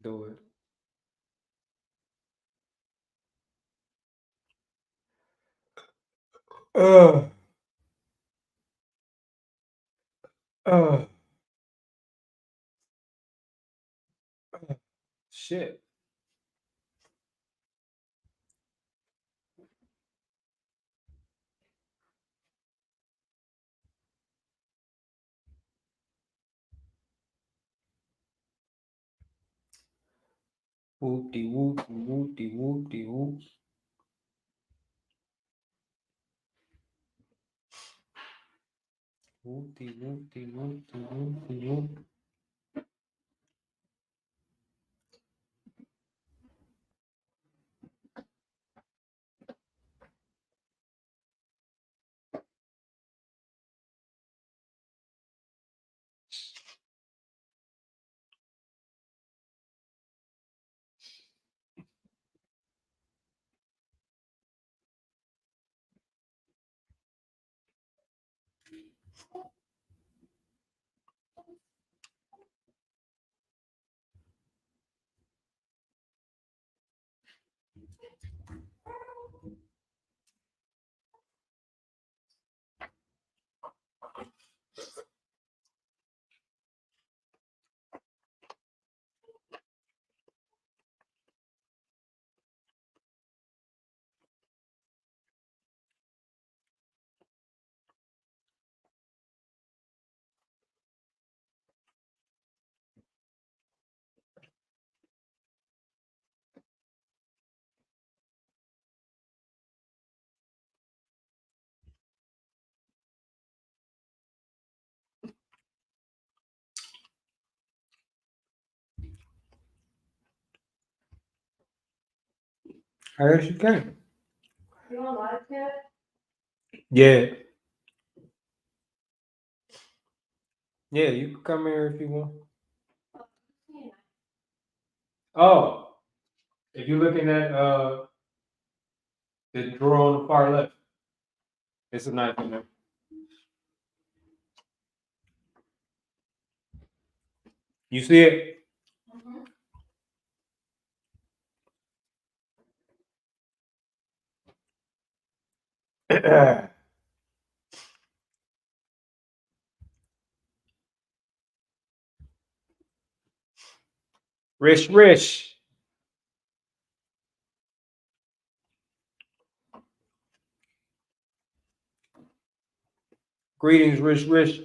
do it. Uh, uh, shit. Whoop-de whoop, whoop-de whoop-de whoop. Whoop-de whoop-de whoop-de whoop-de whoop. I guess you can. You want live chat? Yeah. Yeah, you can come here if you want. Oh, if you're looking at the drawer on the far left, it's a knife in there. You see it? Rish. Greetings, Rish.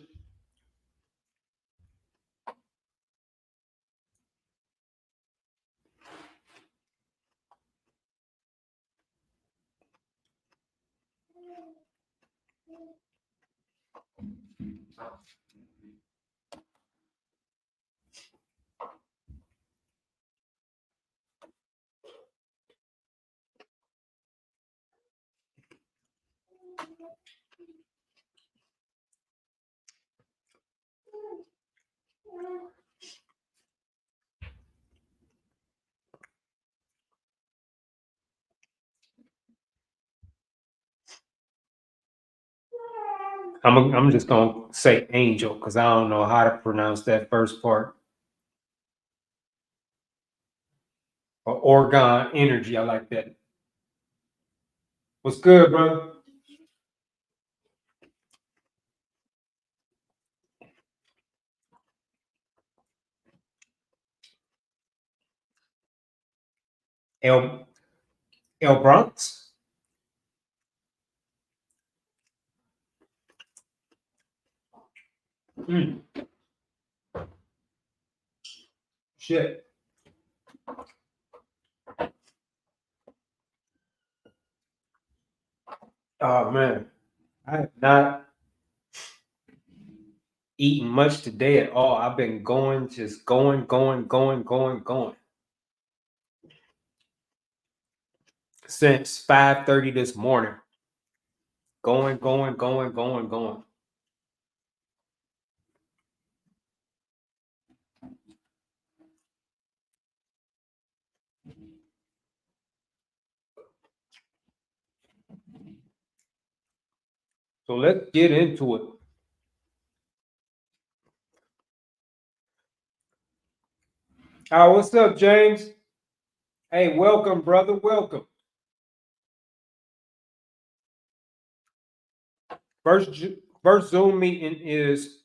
I'm just gonna say angel because I don't know how to pronounce that first part. Or Orgon energy, I like that. What's good, brother? El Bronx? Shit. Oh man, I have not eaten much today at all. I've been just going. Since 5:30 this morning. Going. So let's get into it. What's up, James? Hey, welcome, brother. Welcome. First Zoom meeting is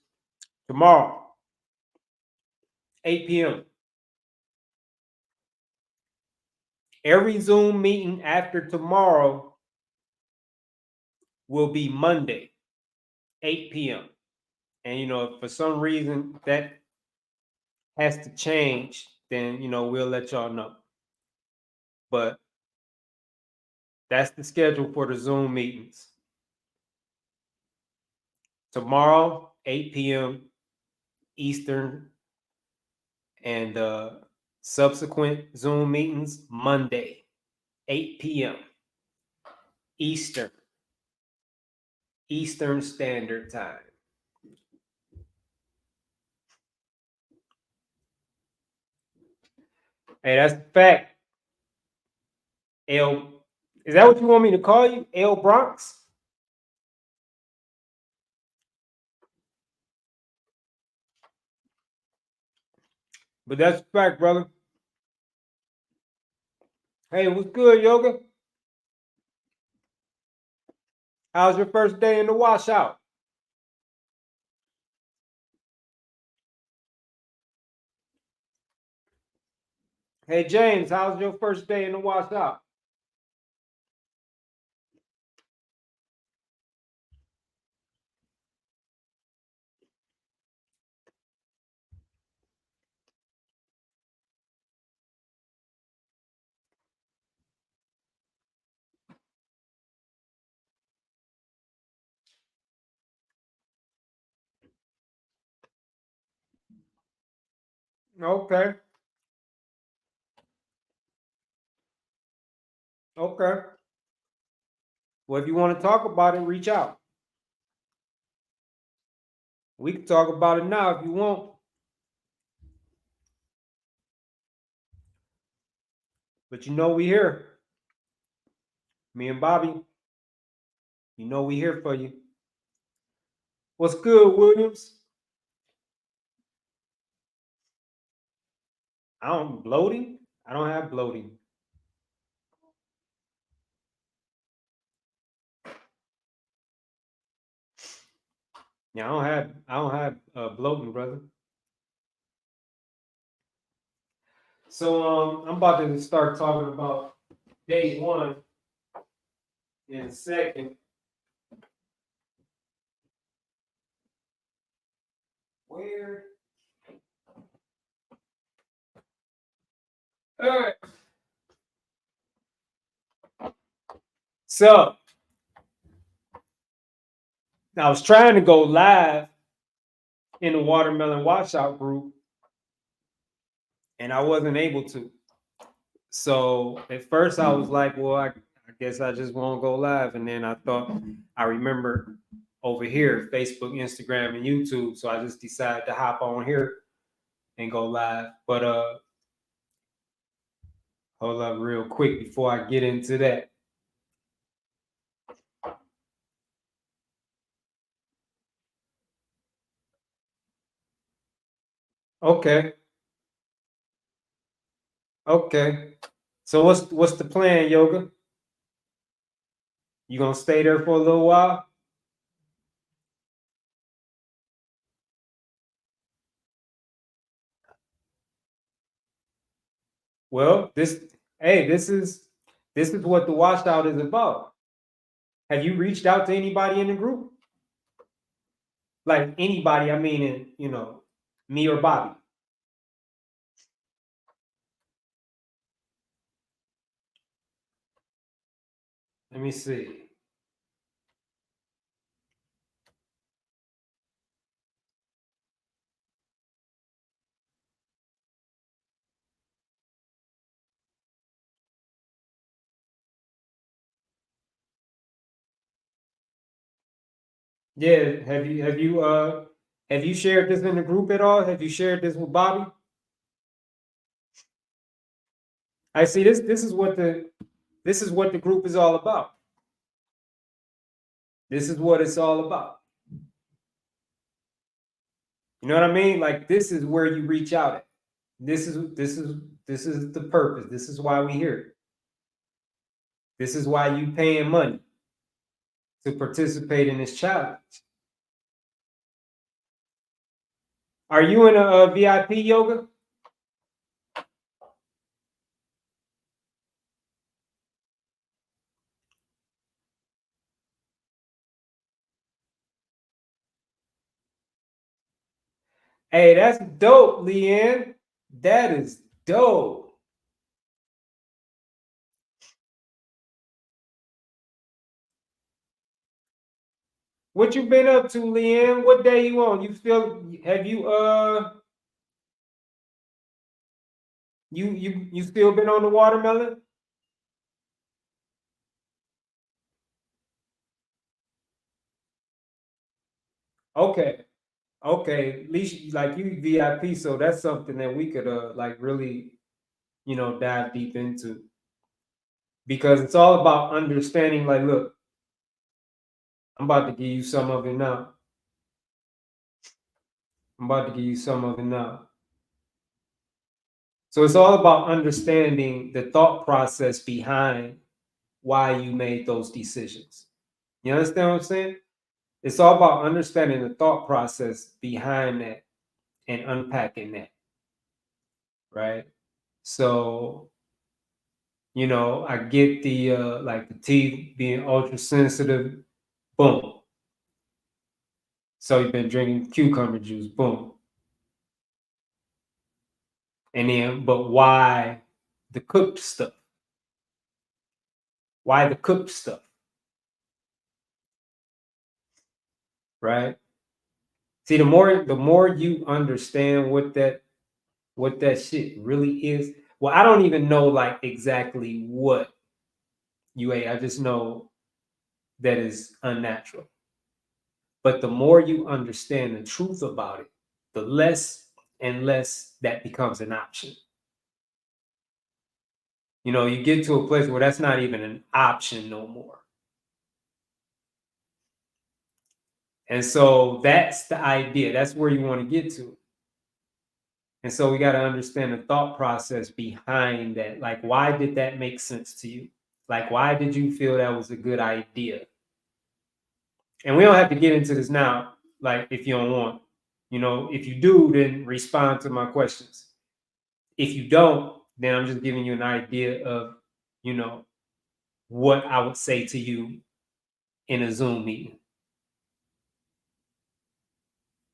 tomorrow, 8 p.m. Every Zoom meeting after tomorrow will be Monday, 8 p.m. And if for some reason that has to change, then we'll let y'all know. But that's the schedule for the Zoom meetings. Tomorrow, 8 p.m. Eastern, and subsequent Zoom meetings Monday, 8 p.m. Eastern Standard Time. Hey, that's the fact. L, is that what you want me to call you? L Bronx? But that's the fact, brother. Hey, what's good, Yoga? How's your first day in the washout? Hey, James, how's your first day in the washout? Okay. Okay. Well, if you want to talk about it, reach out. We can talk about it now if you want. But we here. Me and Bobby, we here for you. What's good, Williams? Bloating? I don't have bloating. Yeah, I don't have bloating, brother. So I'm about to start talking about day one in a second. Where? All right. So I was trying to go live in the Watermelon Washout group, and I wasn't able to. So at first I was like, well, I guess I just won't go live. And then I remember over here, Facebook, Instagram, and YouTube. So I just decided to hop on here and go live. But hold up real quick before I get into that. Okay. Okay. So what's the plan, Yoga? You gonna stay there for a little while? Well, this is what the washout is about. Have you reached out to anybody in the group? Like anybody, I mean, me or Bobby. Let me see. Yeah, have you shared this in the group at all? Have you shared this with Bobby? I see this is what the group is all about. This is what it's all about. You know what I mean? Like this is where you reach out at. This is the purpose. This is why we here. This is why you paying money to participate in this challenge. Are you in a VIP yoga? Hey, that's dope, Leanne. That is dope. What you been up to, Leanne? What day you on? You still have you still been on the watermelon? Okay. Okay. At least like you VIP, so that's something that we could like really, dive deep into. Because it's all about understanding, like, look, I'm about to give you some of it now. I'm about to give you some of it now. So it's all about understanding the thought process behind why you made those decisions. You understand what I'm saying? It's all about understanding the thought process behind that and unpacking that, right? So, I get the like the teeth being ultra sensitive, boom. So you've been drinking cucumber juice, boom. And then, but why the cooked stuff? Why the cooked stuff? Right? See, the more you understand what that shit really is. Well, I don't even know like exactly what you ate. I just know that is unnatural. But the more you understand the truth about it, the less and less that becomes an option. You get to a place where that's not even an option no more. And so that's the idea. That's where you want to get to. And so we got to understand the thought process behind that. Like, why did that make sense to you? Like, why did you feel that was a good idea? And we don't have to get into this now, like, if you don't want. If you do, then respond to my questions. If you don't, then I'm just giving you an idea of, you know, what I would say to you in a Zoom meeting.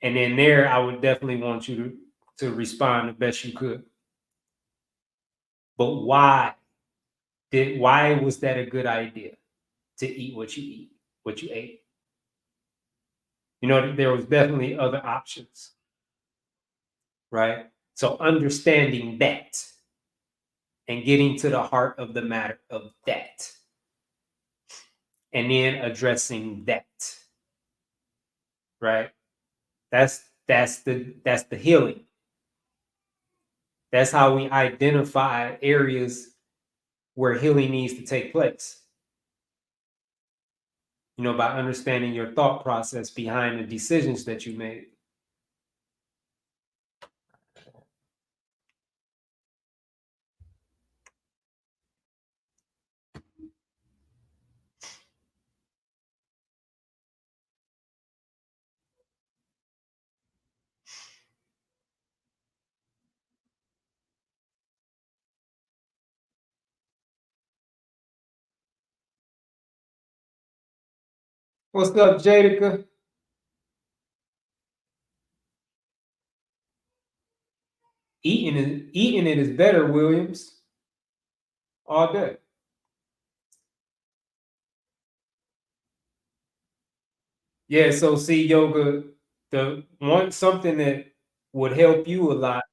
And then there, I would definitely want you to respond the best you could. But why was that a good idea to eat what you ate? There was definitely other options, right? So understanding that and getting to the heart of the matter of that, and then addressing that, right? That's the healing. That's how we identify areas where healing needs to take place. By understanding your thought process behind the decisions that you made. What's up, Jadica? Eating it is better, Williams. All day. Yeah, so see, yoga, the one something that would help you a lot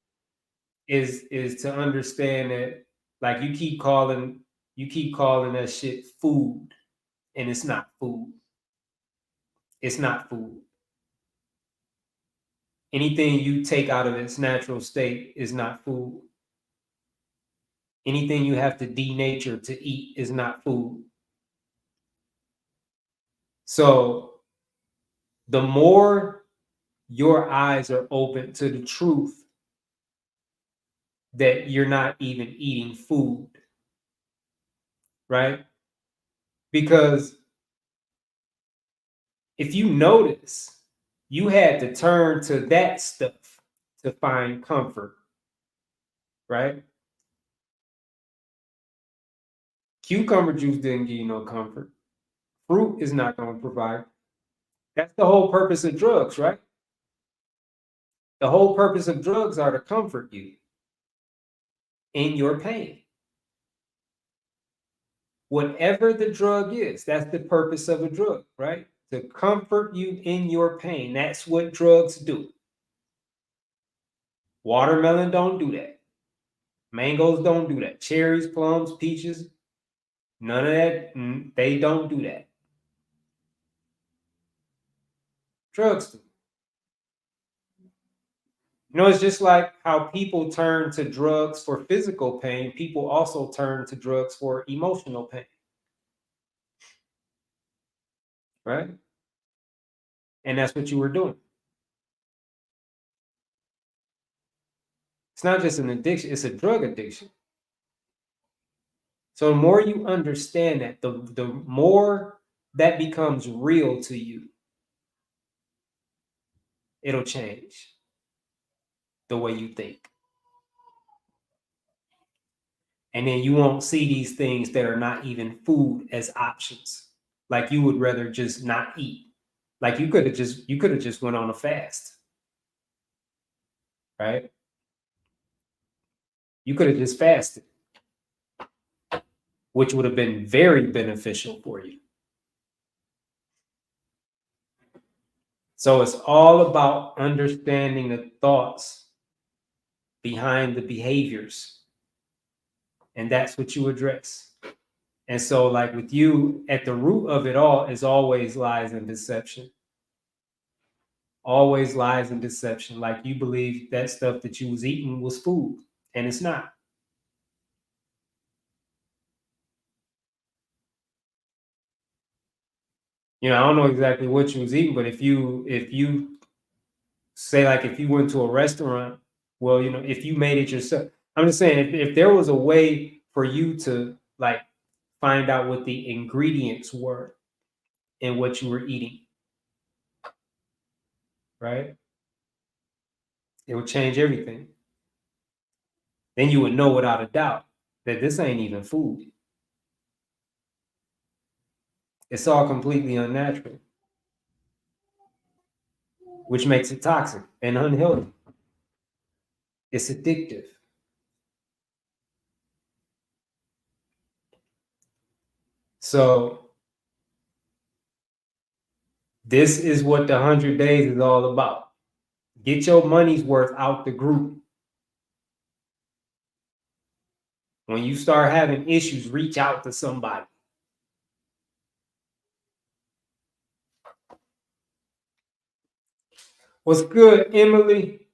is to understand that, like, you keep calling that shit food, and it's not food. It's not food. Anything you take out of its natural state is not food. Anything you have to denature to eat is not food. So the more your eyes are open to the truth that you're not even eating food, right? Because if you notice, you had to turn to that stuff to find comfort, right? Cucumber juice didn't give you no comfort. Fruit is not going to provide. That's the whole purpose of drugs, right? The whole purpose of drugs are to comfort you in your pain. Whatever the drug is, that's the purpose of a drug, right? To comfort you in your pain. That's what drugs do. Watermelon don't do that. Mangoes don't do that. Cherries, plums, peaches, none of that. They don't do that. Drugs do. You know, it's just like how people turn to drugs for physical pain. People also turn to drugs for emotional pain. Right? And that's what you were doing. It's not just an addiction, it's a drug addiction. So the more you understand that, the more that becomes real to you, it'll change the way you think. And then you won't see these things that are not even food as options. Like you would rather just not eat. Like you could have just went on a fast. Right? You could have just fasted, which would have been very beneficial for you. So it's all about understanding the thoughts behind the behaviors. And that's what you address. And so, like with you, at the root of it all is always lies and deception. Always lies and deception. Like you believe that stuff that you was eating was food, and it's not. You know, I don't know exactly what you was eating, but if you say, like, if you went to a restaurant, well, you know, if you made it yourself, I'm just saying, if there was a way for you to like find out what the ingredients were in what you were eating, right? It would change everything. Then you would know without a doubt that this ain't even food. It's all completely unnatural, which makes it toxic and unhealthy. It's addictive. So this is what the 100 days is all about. Get your money's worth out the group. When you start having issues, reach out to somebody. What's good, Emily?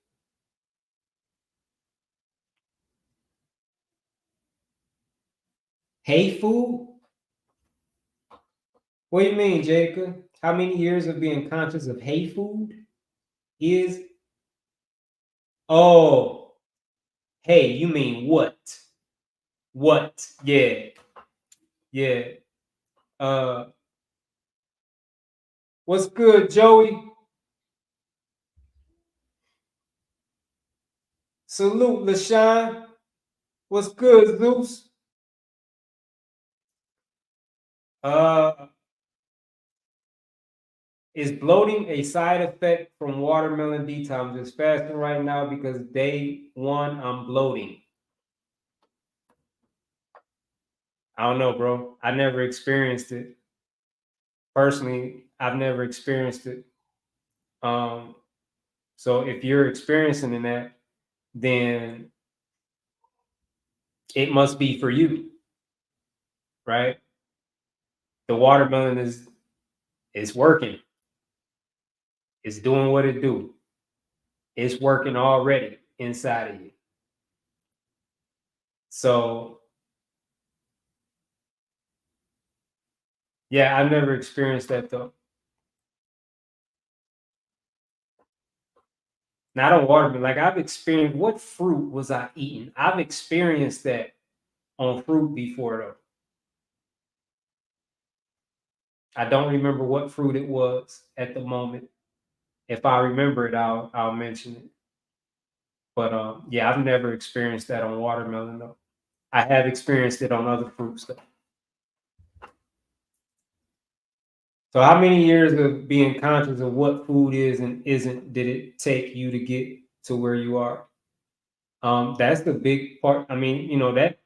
Hate food? What do you mean, Jacob? How many years of being conscious of hate food is? Oh, hey, you mean what? What? Yeah. Yeah. Uh, what's good, Joey? Salute, LaShawn. What's good, Zeus? Uh, is bloating a side effect from watermelon detox? I'm just fasting right now because day one I'm bloating. I don't know, bro. I never experienced it. Personally, I've never experienced it. So if you're experiencing that, then it must be for you, right? The watermelon is working. It's doing what it do. It's working already inside of you. So yeah, I've never experienced that though. Not on watermelon. Like I've experienced, what fruit was I eating? I've experienced that on fruit before though. I don't remember what fruit it was at the moment. If I remember it, I'll mention it. But yeah, I've never experienced that on watermelon though. I have experienced it on other fruits though. So how many years of being conscious of what food is and isn't did it take you to get to where you are? That's the big part. I mean, that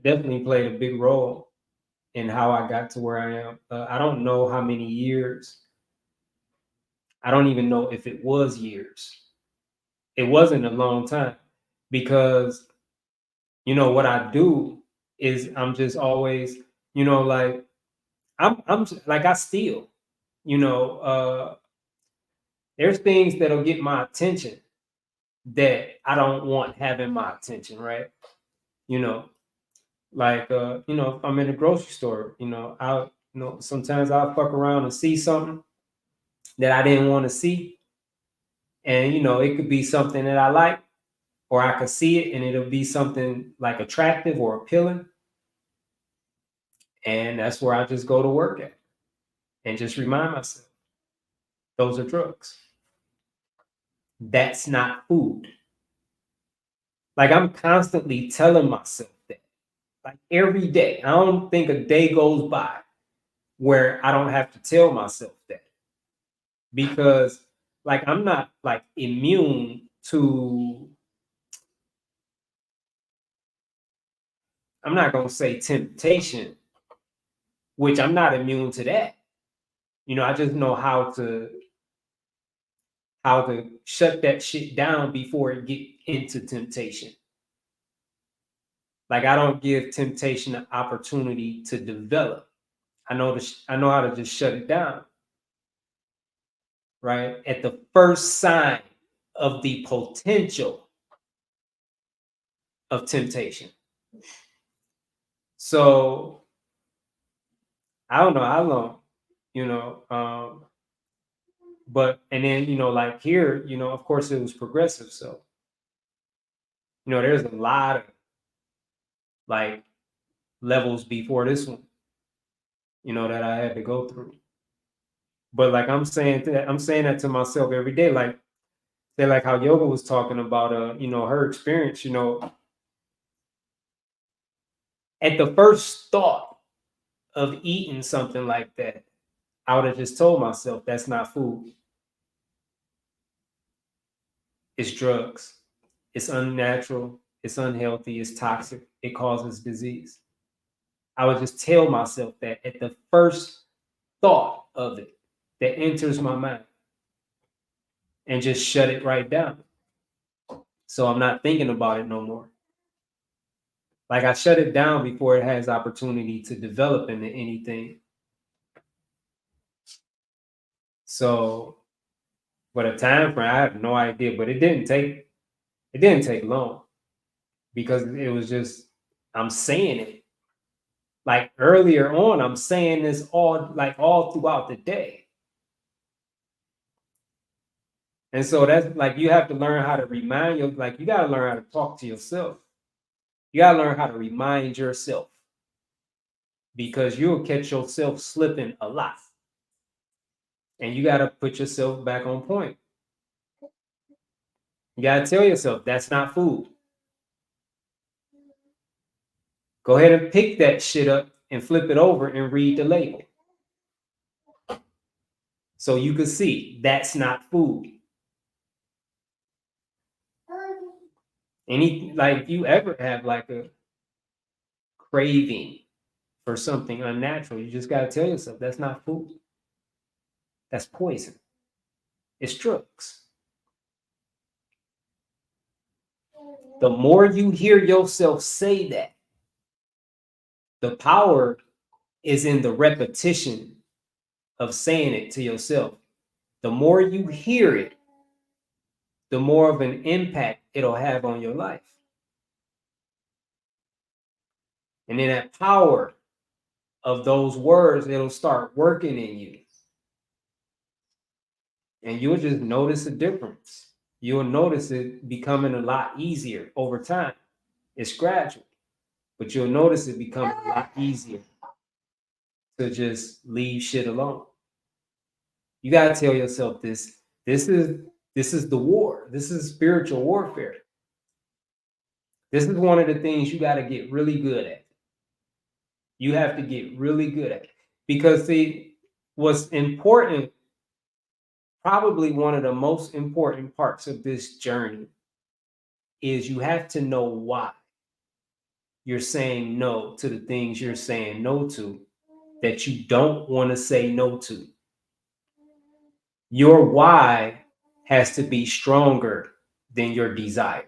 definitely played a big role in how I got to where I am. I don't know how many years. I don't even know if it was years. It wasn't a long time because what I do is I'm just always, like like I steal. You know, there's things that'll get my attention that I don't want having my attention, right? You know, like if I'm in a grocery store, sometimes I'll fuck around and see something that I didn't want to see. And it could be something that I like, or I could see it and it'll be something like attractive or appealing. And that's where I just go to work at and just remind myself, those are drugs. That's not food. Like I'm constantly telling myself that, like every day. I don't think a day goes by where I don't have to tell myself that, because like I'm not like immune to, I'm not going to say temptation, which I'm not immune to that. I just know how to shut that shit down before it get into temptation. Like I don't give temptation an opportunity to develop. I know how to just shut it down. Right? At the first sign of the potential of temptation. So I don't know how long, but and then like here, of course it was progressive. So there's a lot of like levels before this one, that I had to go through. But like I'm saying that to myself every day, like say like how Yoga was talking about her experience, at the first thought of eating something like that, I would have just told myself that's not food. It's drugs. It's unnatural. It's unhealthy. It's toxic. It causes disease. I would just tell myself that at the first thought of it that enters my mind, and just shut it right down. So I'm not thinking about it no more. Like I shut it down before it has opportunity to develop into anything. So, but a time frame, I have no idea. But it didn't take long, because it was just, I'm saying it. Like earlier on, I'm saying this all throughout the day. And so that's like, you have to learn how to remind you, like you got to learn how to talk to yourself. You got to learn how to remind yourself, because you'll catch yourself slipping a lot. And you got to put yourself back on point. You got to tell yourself that's not food. Go ahead and pick that shit up and flip it over and read the label. So you can see that's not food. If you ever have like a craving for something unnatural, you just got to tell yourself that's not food. That's poison. It's drugs. The more you hear yourself say that, the power is in the repetition of saying it to yourself. The more you hear it, the more of an impact it'll have on your life. And then that power of those words, it'll start working in you. And you'll just notice a difference. you'll notice it becoming a lot easier over time. It's gradual, but you'll notice it becoming a lot easier to just leave shit alone. You gotta tell yourself this. This is the war. This is spiritual warfare. This is one of the things you gotta get really good at. You have to get really good at it. Because see, what's important, probably one of the most important parts of this journey, is you have to know why you're saying no to the things you're saying no to that you don't want to say no to. Your why has to be stronger than your desire.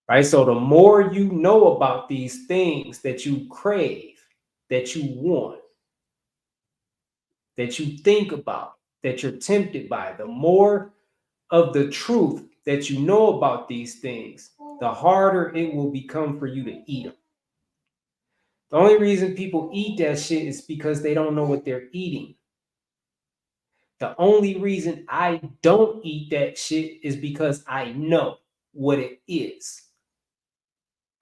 Right? So the more you know about these things that you crave, that you want, that you think about, that you're tempted by, the more of the truth that you know about these things, the harder it will become for you to eat them. The only reason people eat that shit is because they don't know what they're eating. The only reason I don't eat that shit is because I know what it is.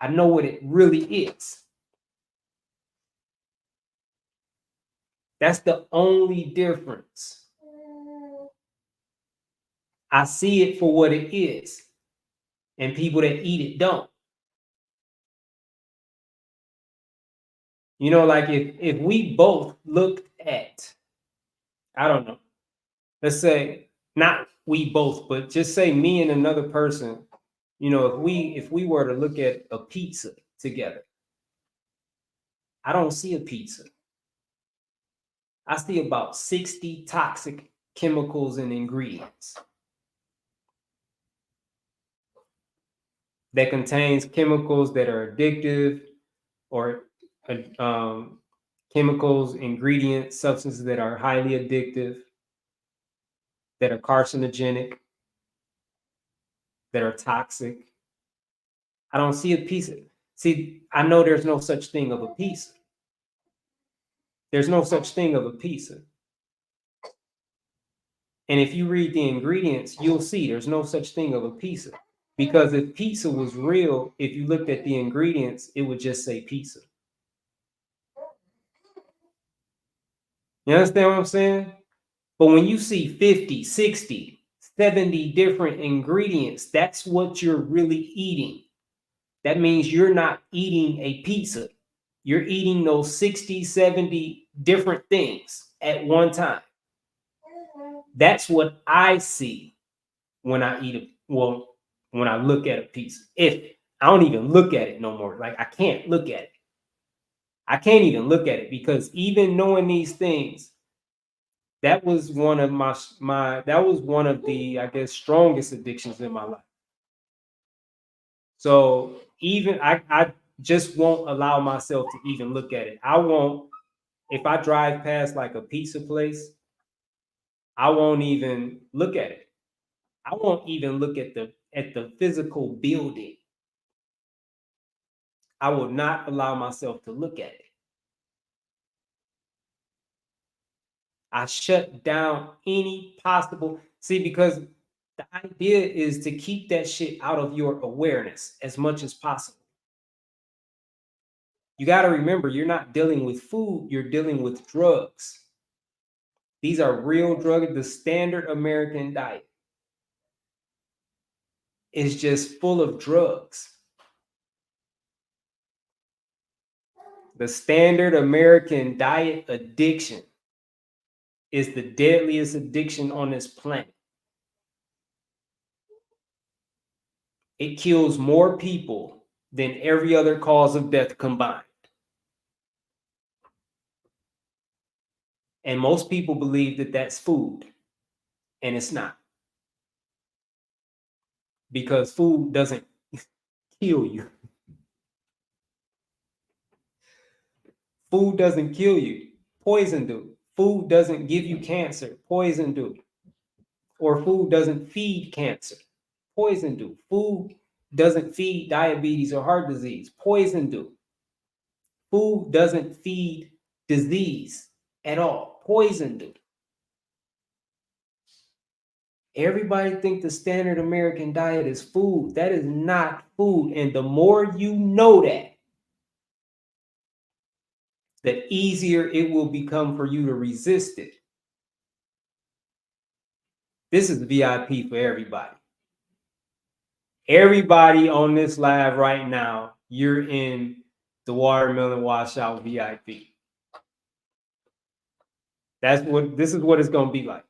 I know what it really is. That's the only difference. I see it for what it is, and people that eat it don't. You know, like if we both looked at, I don't know, let's say not we both, but just say me and another person, you know, if we were to look at a pizza together, I don't see a pizza. I see about 60 toxic chemicals and ingredients that contains chemicals that are addictive, or chemicals, ingredients, substances that are highly addictive, that are carcinogenic, that are toxic. I don't see a pizza. See, I know there's no such thing of a pizza. There's no such thing of a pizza. And if you read the ingredients, you'll see there's no such thing of a pizza. Because if pizza was real, if you looked at the ingredients, it would just say pizza. You understand what I'm saying? But when you see 50, 60, 70 different ingredients, that's what you're really eating. That means you're not eating a pizza. You're eating those 60, 70 different things at one time. That's what I see when I eat when I look at a pizza. If I don't even look at it no more, like I can't look at it. I can't even look at it because even knowing these things, that was one of that was one of the, I guess, strongest addictions in my life. So even I just won't allow myself to even look at it. I won't, if I drive past like a pizza place, I won't even look at it. I won't even look at the physical building. I will not allow myself to look at it. I shut down any possible, see, because the idea is to keep that shit out of your awareness as much as possible. You got to remember, you're not dealing with food, you're dealing with drugs. These are real drugs. The standard American diet is just full of drugs. The standard American diet addiction is the deadliest addiction on this planet. It kills more people than every other cause of death combined. And most people believe that that's food, and it's not. Because food doesn't kill you. Food doesn't kill you. Poison do. Food doesn't give you cancer. Poison do. Or food doesn't feed cancer. Poison do. Food doesn't feed diabetes or heart disease. Poison do. Food doesn't feed disease at all. Poison do. Everybody think the standard American diet is food. That is not food. And the more you know that, the easier it will become for you to resist it. This is VIP for everybody. Everybody on this live right now, you're in the Watermelon Washout VIP. This is what it's gonna be like.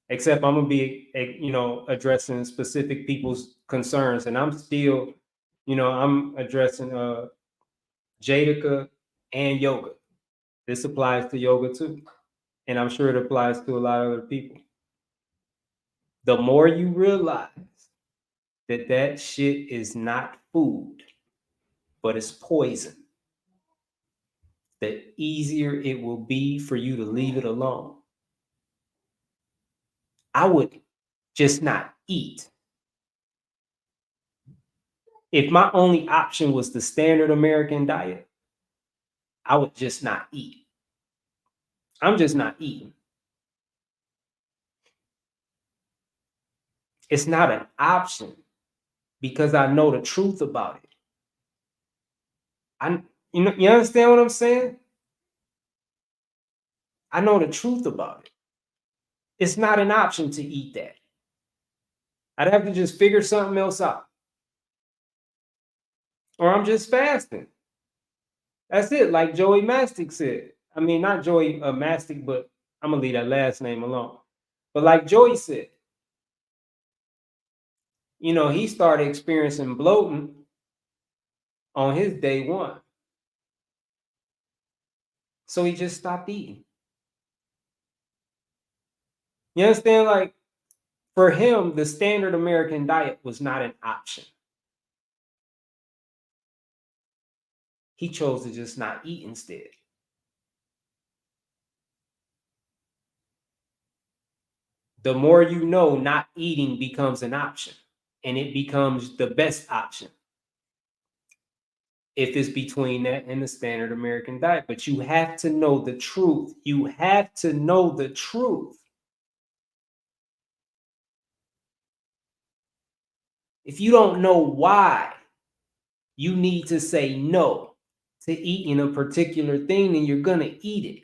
Except I'm gonna be, addressing specific people's concerns, and I'm still, I'm addressing Jadica and yoga. This applies to yoga too, and I'm sure it applies to a lot of other people. The more you realize that shit is not food, but it's poison, the easier it will be for you to leave it alone. I would just not eat. If my only option was the standard American diet, I would just not eat. I'm just not eating. It's not an option because I know the truth about it. You understand what I'm saying? I know the truth about it. It's not an option to eat that. I'd have to just figure something else out. Or I'm just fasting. That's it, like Joey Mastic said. I mean, not Joey Mastic, but I'm gonna leave that last name alone. But like Joey said, he started experiencing bloating on his day one. So he just stopped eating. You understand? Like, for him, the standard American diet was not an option. He chose to just not eat instead. The more you know, not eating becomes an option, and it becomes the best option if it's between that and the standard American diet. But you have to know the truth. You have to know the truth. If you don't know why you need to say no to eating a particular thing, then you're gonna eat it.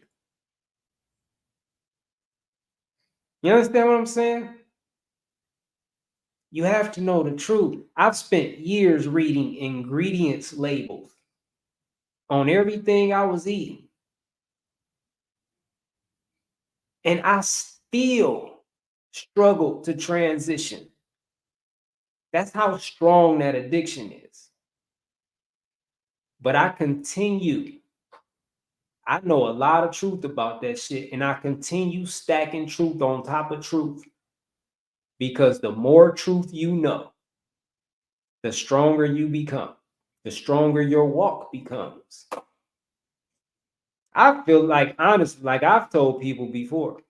You understand what I'm saying? You have to know the truth. I've spent years reading ingredients labels on everything I was eating. And I still struggled to transition. That's how strong that addiction is. But I continue. I know a lot of truth about that shit, and I continue stacking truth on top of truth. Because the more truth you know, the stronger you become, the stronger your walk becomes. I feel like, honestly, like I've told people before,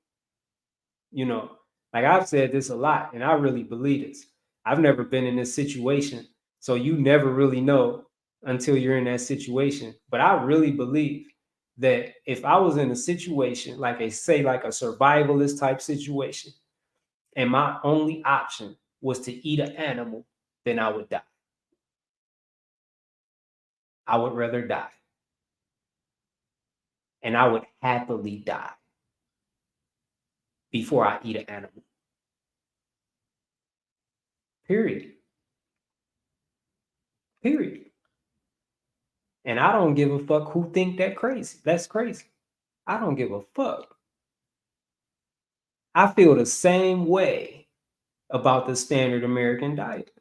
like I've said this a lot, and I really believe this. I've never been in this situation, so you never really know until you're in that situation. But I really believe that if I was in a situation, like a survivalist type situation, and my only option was to eat an animal, then I would die. I would rather die. And I would happily die before I eat an animal. Period. Period. And I don't give a fuck who think that crazy. That's crazy. I don't give a fuck. I feel the same way about the standard American diet.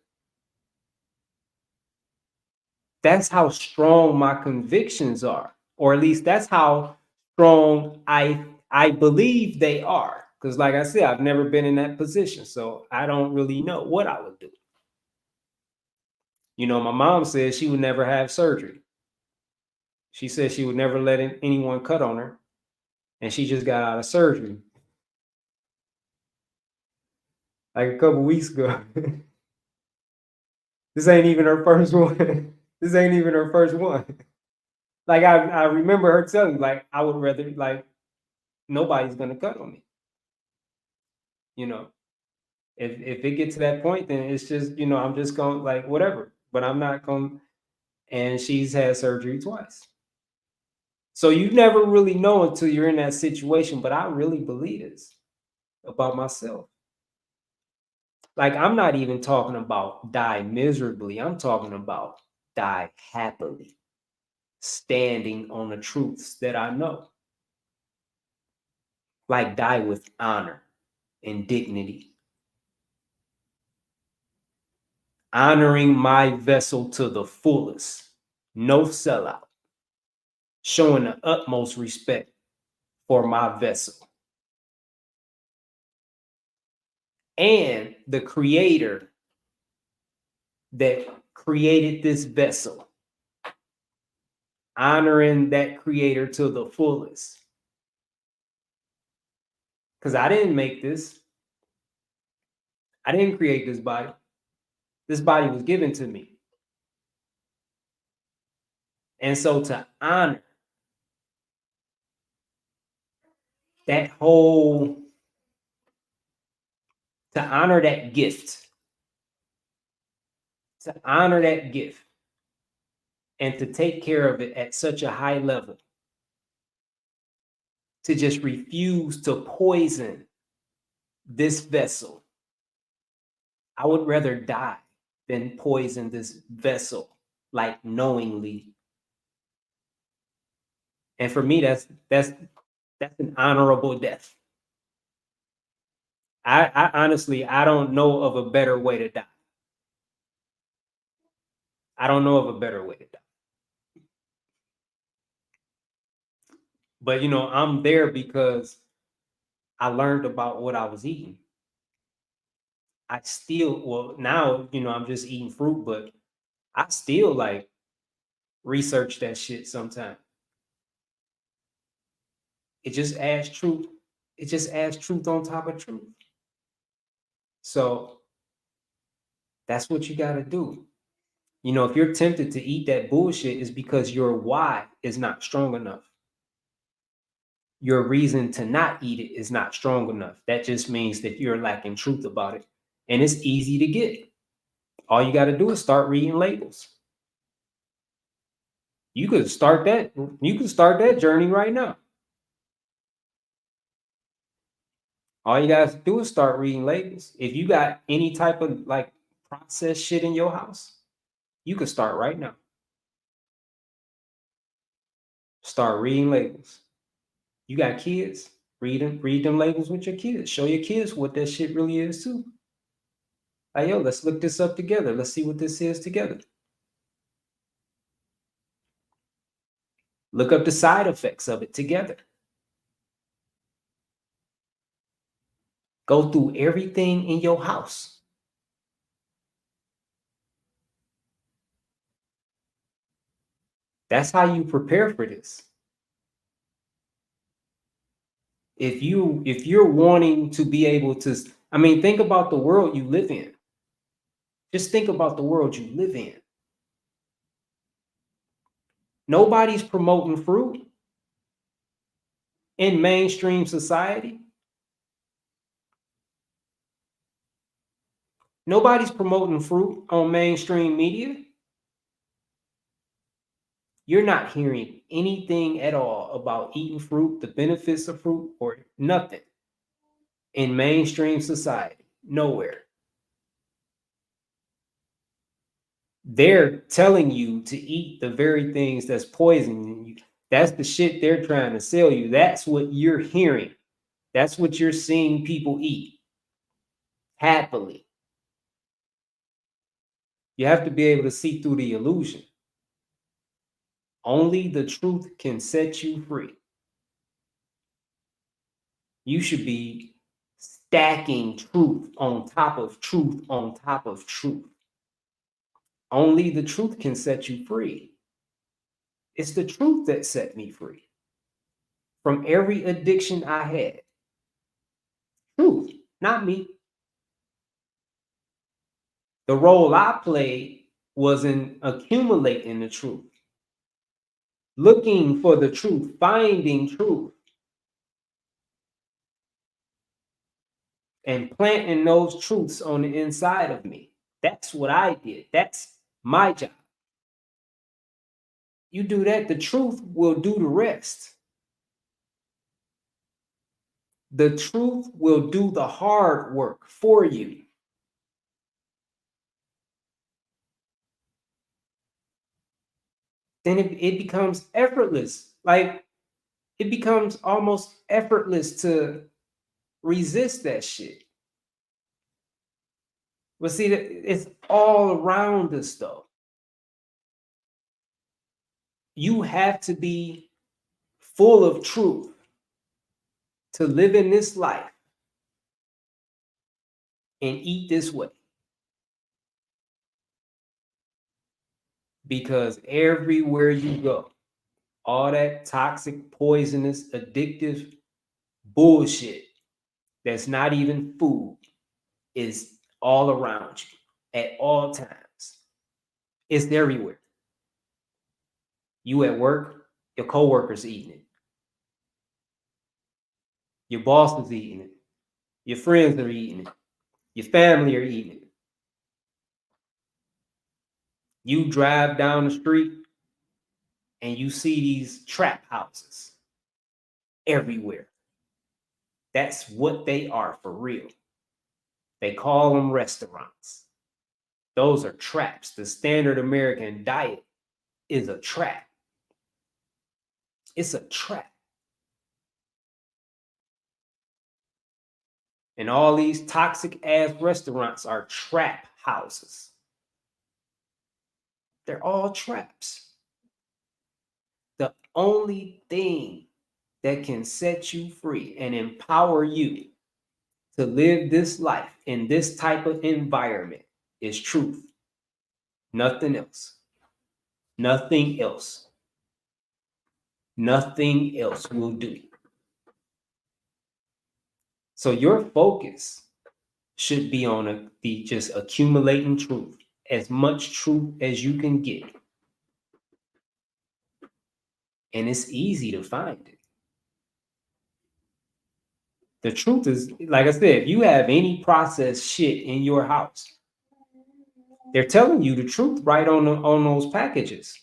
That's how strong my convictions are, or at least that's how strong I believe they are. Because like I said, I've never been in that position, so I don't really know what I would do. My mom said she would never have surgery. She said she would never let anyone cut on her, and she just got out of surgery like a couple weeks ago. This ain't even her first one. This ain't even her first one. Like I remember her telling me, like, I would rather, like, nobody's gonna cut on me. you know, if it gets to that point, then it's just, you know, I'm just going like whatever, but I'm not going. And she's had surgery twice. So you never really know until you're in that situation. But I really believe this about myself. Like, I'm not even talking about die miserably. I'm talking about die happily, standing on the truths that I know. Like, die with honor and dignity. Honoring my vessel to the fullest. No sellout. Showing the utmost respect for my vessel. And the creator that created this vessel. Honoring that creator to the fullest. Because I didn't make this. I didn't create this body. This body was given to me. And so to honor that whole, to honor that gift, and to take care of it at such a high level, to just refuse to poison this vessel. I would rather die than poison this vessel, like knowingly. And for me, that's an honorable death. I honestly, I don't know of a better way to die. I don't know of a better way to die. But, you know, I'm there because I learned about what I was eating. I still, well, now, you know, I'm just eating fruit, but I still like research that shit sometimes. It just adds truth. It just adds truth on top of truth. So that's what you got to do. You know, if you're tempted to eat that bullshit, it's because your why is not strong enough. Your reason to not eat it is not strong enough. That just means that you're lacking truth about it. And it's easy to get. All you got to do is start reading labels. You could start that journey right now. All you guys do is start reading labels. If you got any type of like processed shit in your house, you could start right now. Start reading labels. You got kids, read them labels with your kids. Show your kids what that shit really is too. Like, yo, let's look this up together. Let's see what this is together. Look up the side effects of it together. Go through everything in your house. That's how you prepare for this. If you're wanting to be able to, I mean, think about the world you live in. Just think about the world you live in. Nobody's promoting fruit in mainstream society. Nobody's promoting fruit on mainstream media. You're not hearing anything at all about eating fruit, the benefits of fruit, or nothing in mainstream society. Nowhere. They're telling you to eat the very things that's poisoning you. That's the shit they're trying to sell you. That's what you're hearing. That's what you're seeing people eat happily. You have to be able to see through the illusion. Only the truth can set you free. You should be stacking truth on top of truth on top of truth. Only the truth can set you free. It's the truth that set me free from every addiction I had. Truth, not me. The role I played was in accumulating the truth, looking for the truth, finding truth. and planting those truths on the inside of me. That's what I did. That's my job. You do that, the truth will do the rest. The truth will do the hard work for you. Then it becomes effortless. Like, it becomes almost effortless to resist that shit. But see, it's all around us, though. You have to be full of truth to live in this life and eat this way. Because everywhere you go, all that toxic, poisonous, addictive bullshit that's not even food is all around you at all times. It's everywhere. You at work, your coworkers eating it. Your boss is eating it. Your friends are eating it. Your family are eating it. You drive down the street and you see these trap houses everywhere. That's what they are for real. They call them restaurants. Those are traps. The standard American diet is a trap. It's a trap. And all these toxic ass restaurants are trap houses. They're all traps. The only thing that can set you free and empower you to live this life in this type of environment is truth. Nothing else. Nothing else. Nothing else will do. So your focus should be on the just accumulating truth, as much truth as you can get. And it's easy to find it. The truth is, like I said, if you have any processed shit in your house, they're telling you the truth right on those packages.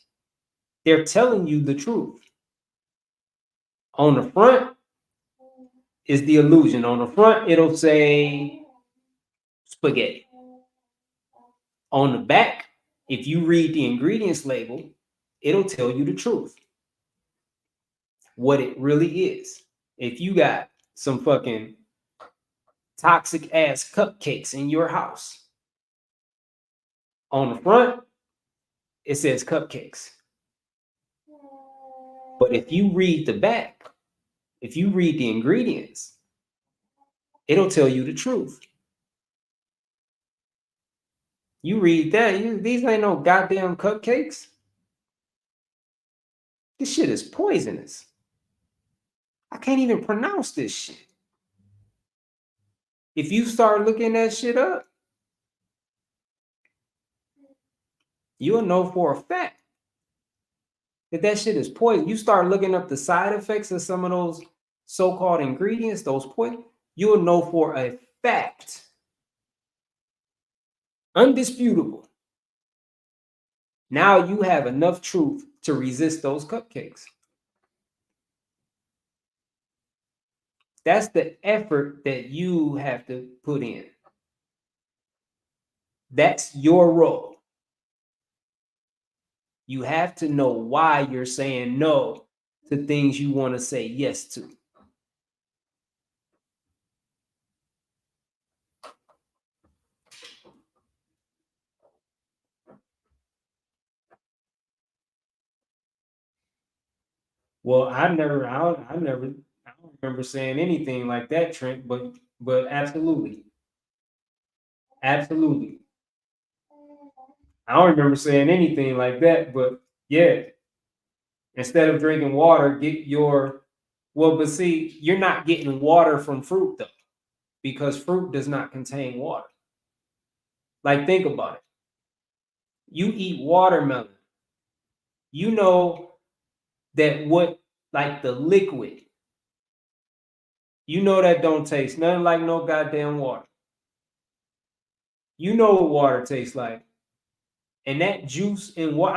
They're telling you the truth. On the front is the illusion. On the front, it'll say spaghetti. On the back, if you read the ingredients label, it'll tell you the truth. What it really is. If you got some fucking toxic ass cupcakes in your house, on the front, it says cupcakes. But if you read the back, if you read the ingredients, it'll tell you the truth. You read that, these ain't no goddamn cupcakes. This shit is poisonous. I can't even pronounce this shit. If you start looking that shit up, you'll know for a fact that shit is poison. You start looking up the side effects of some of those so-called ingredients, those poison, you'll know for a fact, undisputable. Now you have enough truth to resist those cupcakes. That's the effort that you have to put in. That's your role. You have to know why you're saying no to things you want to say yes to. Well, I don't remember saying anything like that, Trent, but absolutely. Absolutely. I don't remember saying anything like that, but yeah. Instead of drinking water, but see, you're not getting water from fruit though, because fruit does not contain water. Like, think about it. You eat watermelon. You know that like the liquid You know that don't taste nothing like no goddamn water. You know what water tastes like. And that juice and what?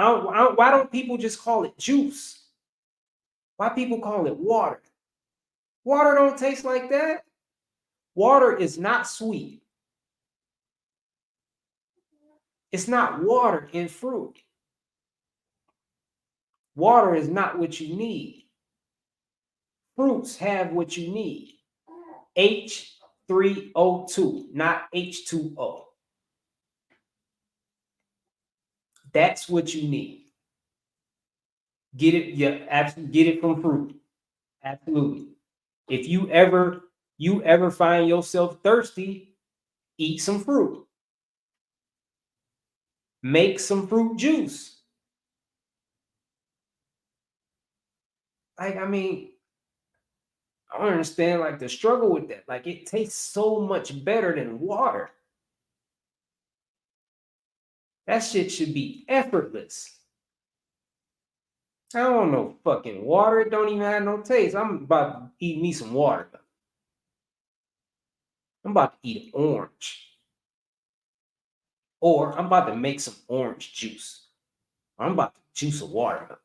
Why don't people just call it juice? Why people call it water? Water don't taste like that. Water is not sweet. It's not water in fruit. Water is not what you need. Fruits have what you need. H3O2, not H2O. That's what you need. Get it, yeah, absolutely. Get it from fruit. Absolutely. If you ever find yourself thirsty, eat some fruit. Make some fruit juice. Like, I mean, I don't understand like the struggle with that. Like, it tastes so much better than water. That shit should be effortless. I don't know fucking water. It don't even have no taste. I'm about to eat me some water. I'm about to eat an orange. Or I'm about to make some orange juice. I'm about to juice a watermelon.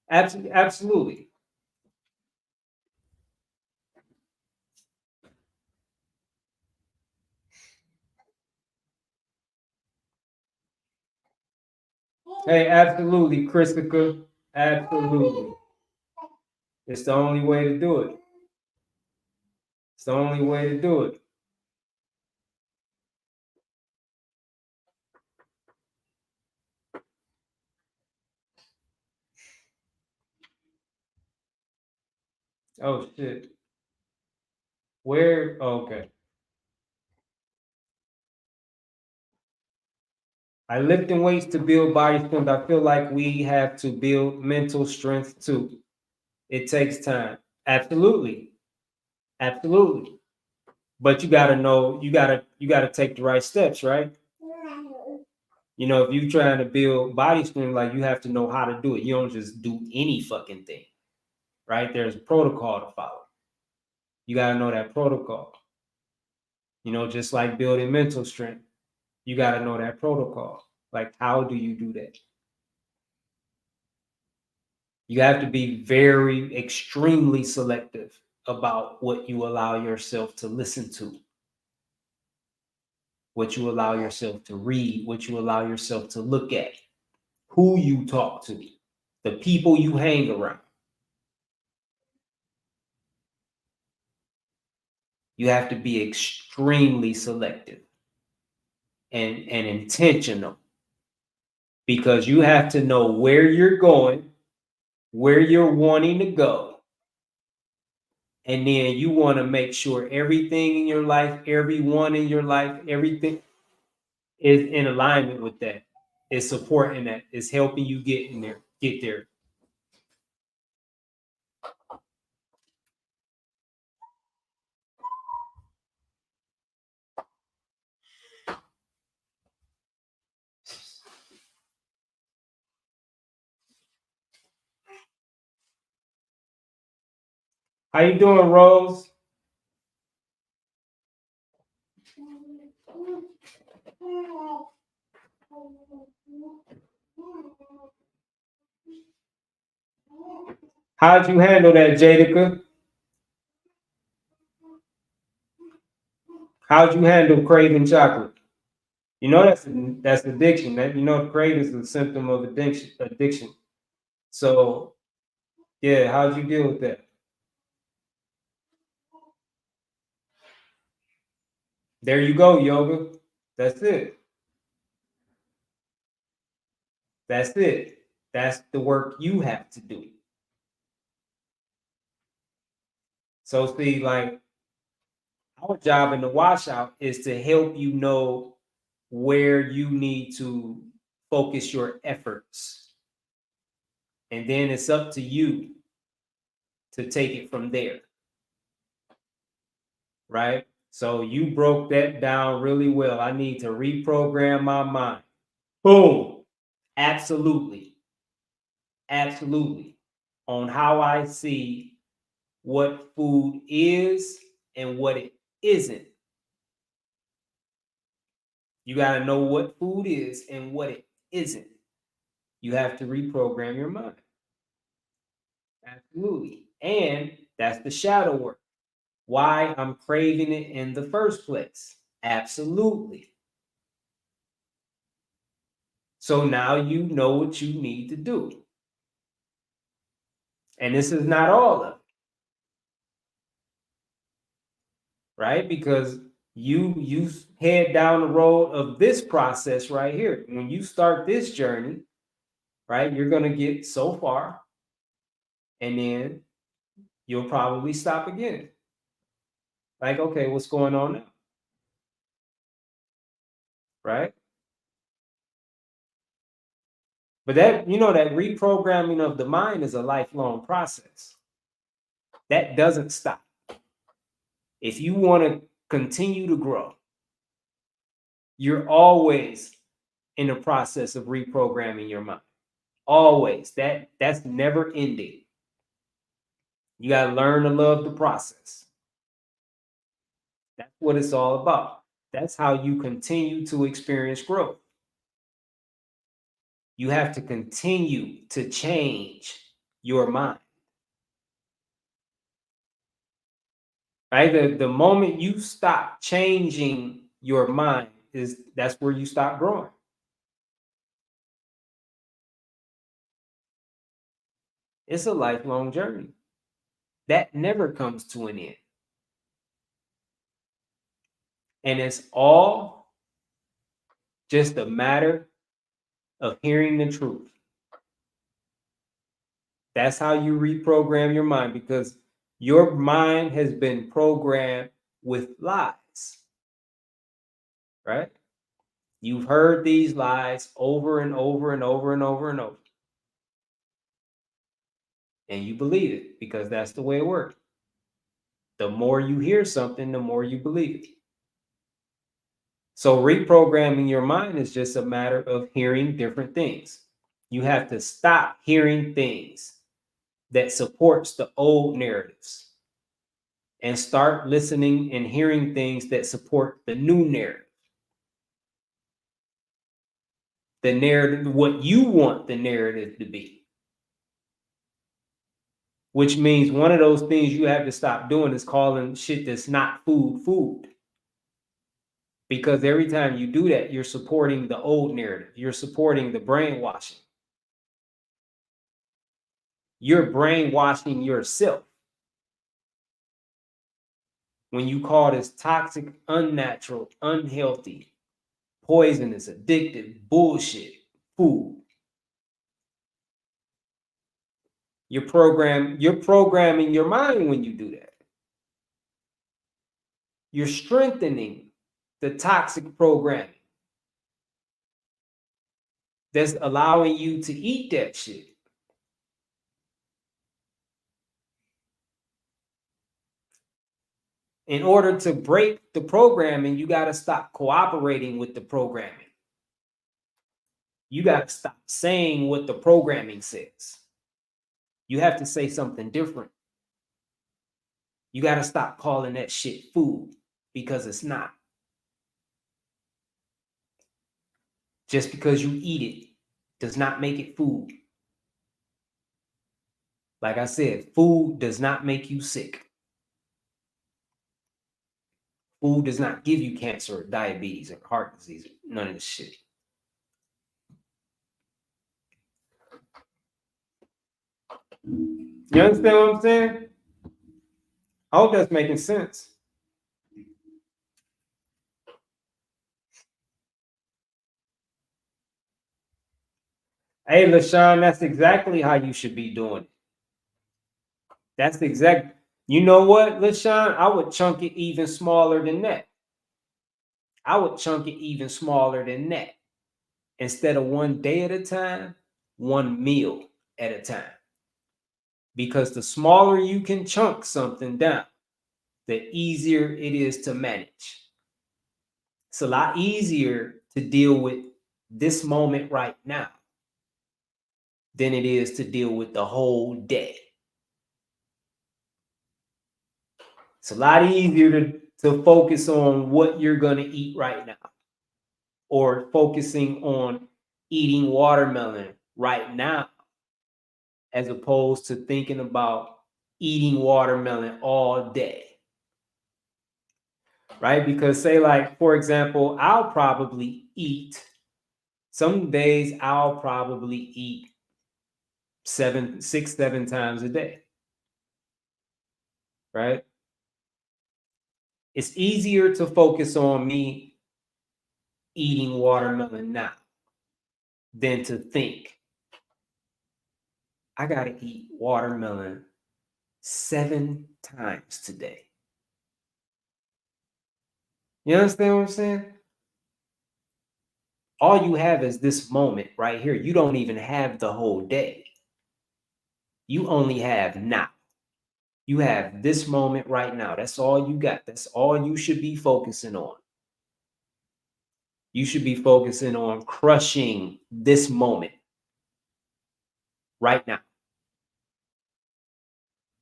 Absolutely, absolutely. Hey, absolutely, Christopher. Absolutely. It's the only way to do it. It's the only way to do it. Oh shit. Where? Okay. I lift in weights to build body strength. I feel like we have to build mental strength too. It takes time. Absolutely. Absolutely. But you gotta know, you gotta take the right steps, right? You know, if you're trying to build body strength, like you have to know how to do it. You don't just do any fucking thing, right? There's a protocol to follow. You gotta know that protocol. You know, just like building mental strength, you gotta know that protocol. Like, how do you do that? You have to be very extremely selective about what you allow yourself to listen to, what you allow yourself to read, what you allow yourself to look at, who you talk to, the people you hang around. You have to be extremely selective and intentional because you have to know where you're going, where you're wanting to go. And then you want to make sure everything in your life, everyone in your life, everything is in alignment with that. It's supporting that. It's helping you get in there, get there. How you doing, Rose? How'd you handle that, Jadica? How'd you handle craving chocolate? You know that's addiction. That you know craving is a symptom of addiction. So yeah, how'd you deal with that? There you go, yoga. That's it. That's it. That's the work you have to do. So see, like our job in the washout is to help you know where you need to focus your efforts. And then it's up to you to take it from there. Right? So you broke that down really well. I need to reprogram my mind. Boom. Absolutely. Absolutely. On how I see what food is and what it isn't. You got to know what food is and what it isn't. You have to reprogram your mind. Absolutely. And that's the shadow work. Why I'm craving it in the first place. Absolutely. So now you know what you need to do. And this is not all of it. Right? Because you head down the road of this process right here. When you start this journey, right, you're going to get so far and then you'll probably stop again. Like, okay, what's going on now? Right? But that, that reprogramming of the mind is a lifelong process. That doesn't stop. If you want to continue to grow, you're always in the process of reprogramming your mind. Always. That's never ending. You got to learn to love the process. That's what it's all about. That's how you continue to experience growth. You have to continue to change your mind. Right? The moment you stop changing your mind that's where you stop growing. It's a lifelong journey. That never comes to an end. And it's all just a matter of hearing the truth. That's how you reprogram your mind, because your mind has been programmed with lies. Right? You've heard these lies over and over and over and over and over. And you believe it because that's the way it works. The more you hear something, the more you believe it. So reprogramming your mind is just a matter of hearing different things. You have to stop hearing things that supports the old narratives and start listening and hearing things that support the new narrative. The narrative, what you want the narrative to be. Which means one of those things you have to stop doing is calling shit that's not food, food. Because every time you do that, you're supporting the old narrative. You're supporting the brainwashing. You're brainwashing yourself. When you call this toxic, unnatural, unhealthy, poisonous, addictive bullshit food. You're programming your mind when you do that. You're strengthening the toxic programming that's allowing you to eat that shit. In order to break the programming, you got to stop cooperating with the programming. You got to stop saying what the programming says. You have to say something different. You got to stop calling that shit food, because it's not. Just because you eat it does not make it food. Like I said, food does not make you sick. Food does not give you cancer or diabetes or heart disease, or none of this shit. You understand what I'm saying? I hope that's making sense. Hey, LaShawn, that's exactly how you should be doing it. That's exact. You know what, LaShawn? I would chunk it even smaller than that. I would chunk it even smaller than that. Instead of one day at a time, one meal at a time. Because the smaller you can chunk something down, the easier it is to manage. It's a lot easier to deal with this moment right now than it is to deal with the whole day. It's a lot easier to focus on what you're going to eat right now, or focusing on eating watermelon right now, as opposed to thinking about eating watermelon all day. Right? Because say, like, for example, I'll probably eat, some days I'll probably eat 7 times a day. Right? It's easier to focus on me eating watermelon now than to think I gotta eat watermelon 7 times today. You understand what I'm saying? All you have is this moment right here. You don't even have the whole day. You only have now. You have this moment right now. That's all you got. That's all you should be focusing on. You should be focusing on crushing this moment right now.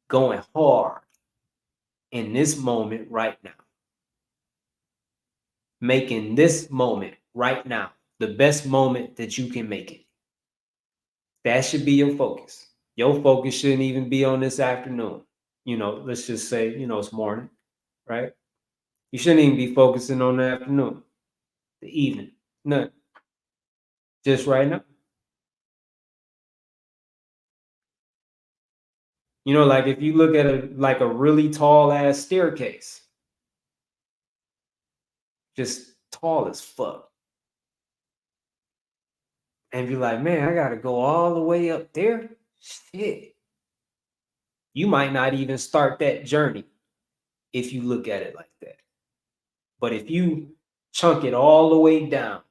Going hard in this moment right now. Making this moment right now the best moment that you can make it. That should be your focus. Your focus shouldn't even be on this afternoon. Let's just say, it's morning, right? You shouldn't even be focusing on the afternoon, the evening, none. Just right now. Like if you look at a really tall ass staircase, just tall as fuck, and be like, man, I gotta go all the way up there. Shit. You might not even start that journey if you look at it like that. But if you chunk it all the way down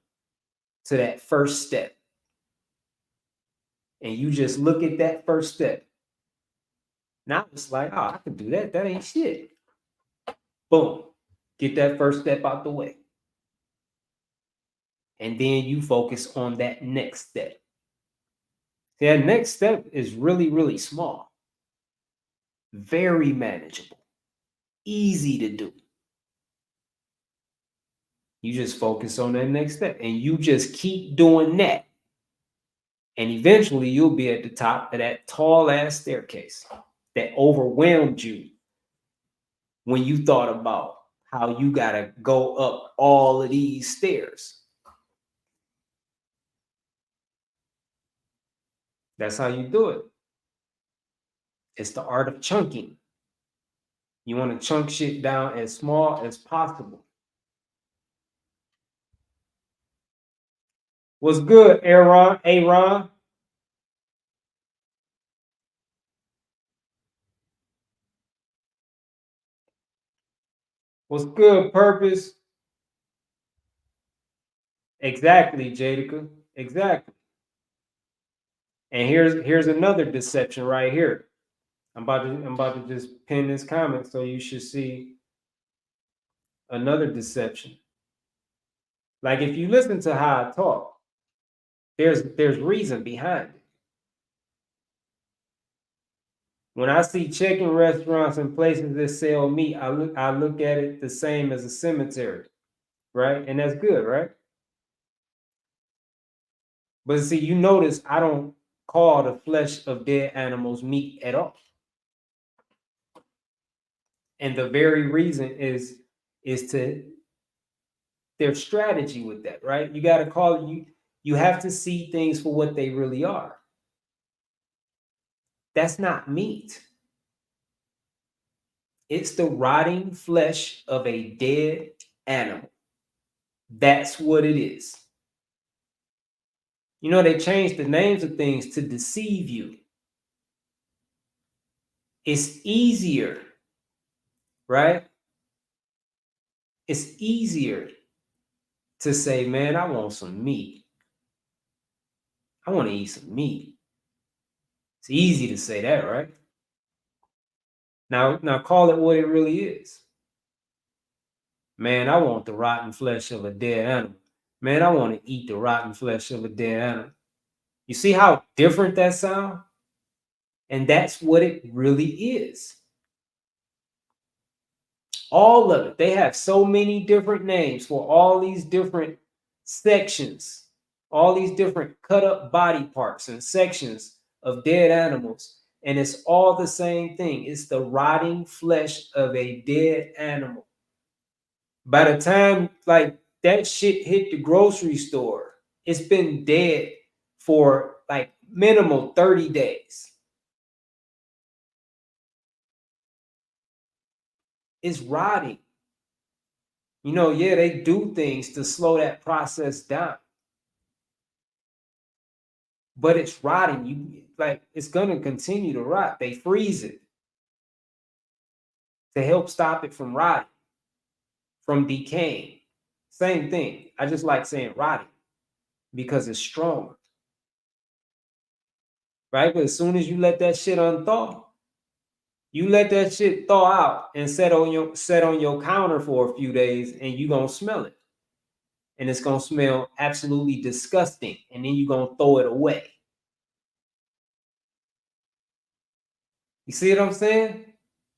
to that first step, and you just look at that first step, now it's like, oh, I can do that. That ain't shit. Boom. Get that first step out the way. And then you focus on that next step. That next step is really, really small. Very manageable. Easy to do. You just focus on that next step. And you just keep doing that. And eventually you'll be at the top of that tall ass staircase that overwhelmed you when you thought about how you gotta go up all of these stairs. That's how you do it. It's the art of chunking. You want to chunk shit down as small as possible. What's good, Aaron? What's good, Purpose? Exactly, Jadica. Exactly. And here's another deception right here. I'm about to just pin this comment so you should see another deception. Like if you listen to how I talk, there's reason behind it. When I see chicken restaurants and places that sell meat, I look at it the same as a cemetery, right? And that's good, right? But see, you notice I don't call the flesh of dead animals meat at all. And the very reason is to their strategy with that, right? You got to call it, you have to see things for what they really are. That's not meat. It's the rotting flesh of a dead animal. That's what it is. They changed the names of things to deceive you. It's easier, right? It's easier to say, man, I want some meat. I want to eat some meat. It's easy to say that, right? Now call it what it really is. Man, I want the rotten flesh of a dead animal. Man, I want to eat the rotten flesh of a dead animal. You see how different that sounds? And that's what it really is. All of it. They have so many different names for all these different sections, all these different cut up body parts and sections of dead animals. And it's all the same thing. It's the rotting flesh of a dead animal. By the time like that shit hit the grocery store, it's been dead for like minimal 30 days. It's rotting. You know, yeah, they do things to slow that process down. But it's rotting. You like it's gonna continue to rot. They freeze it to help stop it from rotting, from decaying. Same thing. I just like saying rotting because it's stronger. Right? But as soon as you let that shit unthaw, you let that shit thaw out and set on your counter for a few days, and you gonna smell it. And it's gonna smell absolutely disgusting. And then you're gonna throw it away. You see what I'm saying?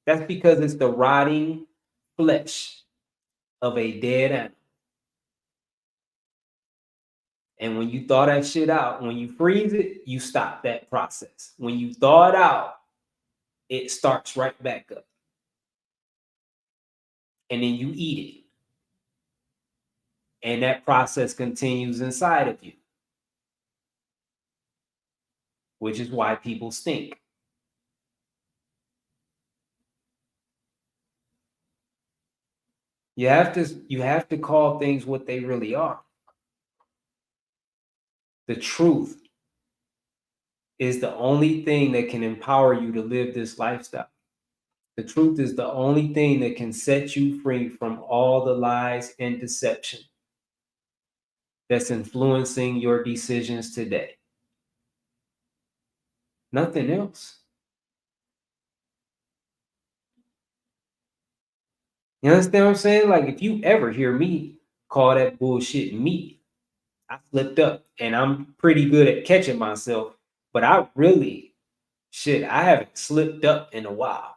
That's because it's the rotting flesh of a dead animal. And when you thaw that shit out, when you freeze it, you stop that process. When you thaw it out, it starts right back up. And then you eat it. And that process continues inside of you, which is why people stink. You have to call things what they really are. The truth is the only thing that can empower you to live this lifestyle. The truth is the only thing that can set you free from all the lies and deception that's influencing your decisions today. Nothing else. You understand what I'm saying? Like, if you ever hear me call that bullshit me, I slipped up and I'm pretty good at catching myself, but I haven't slipped up in a while.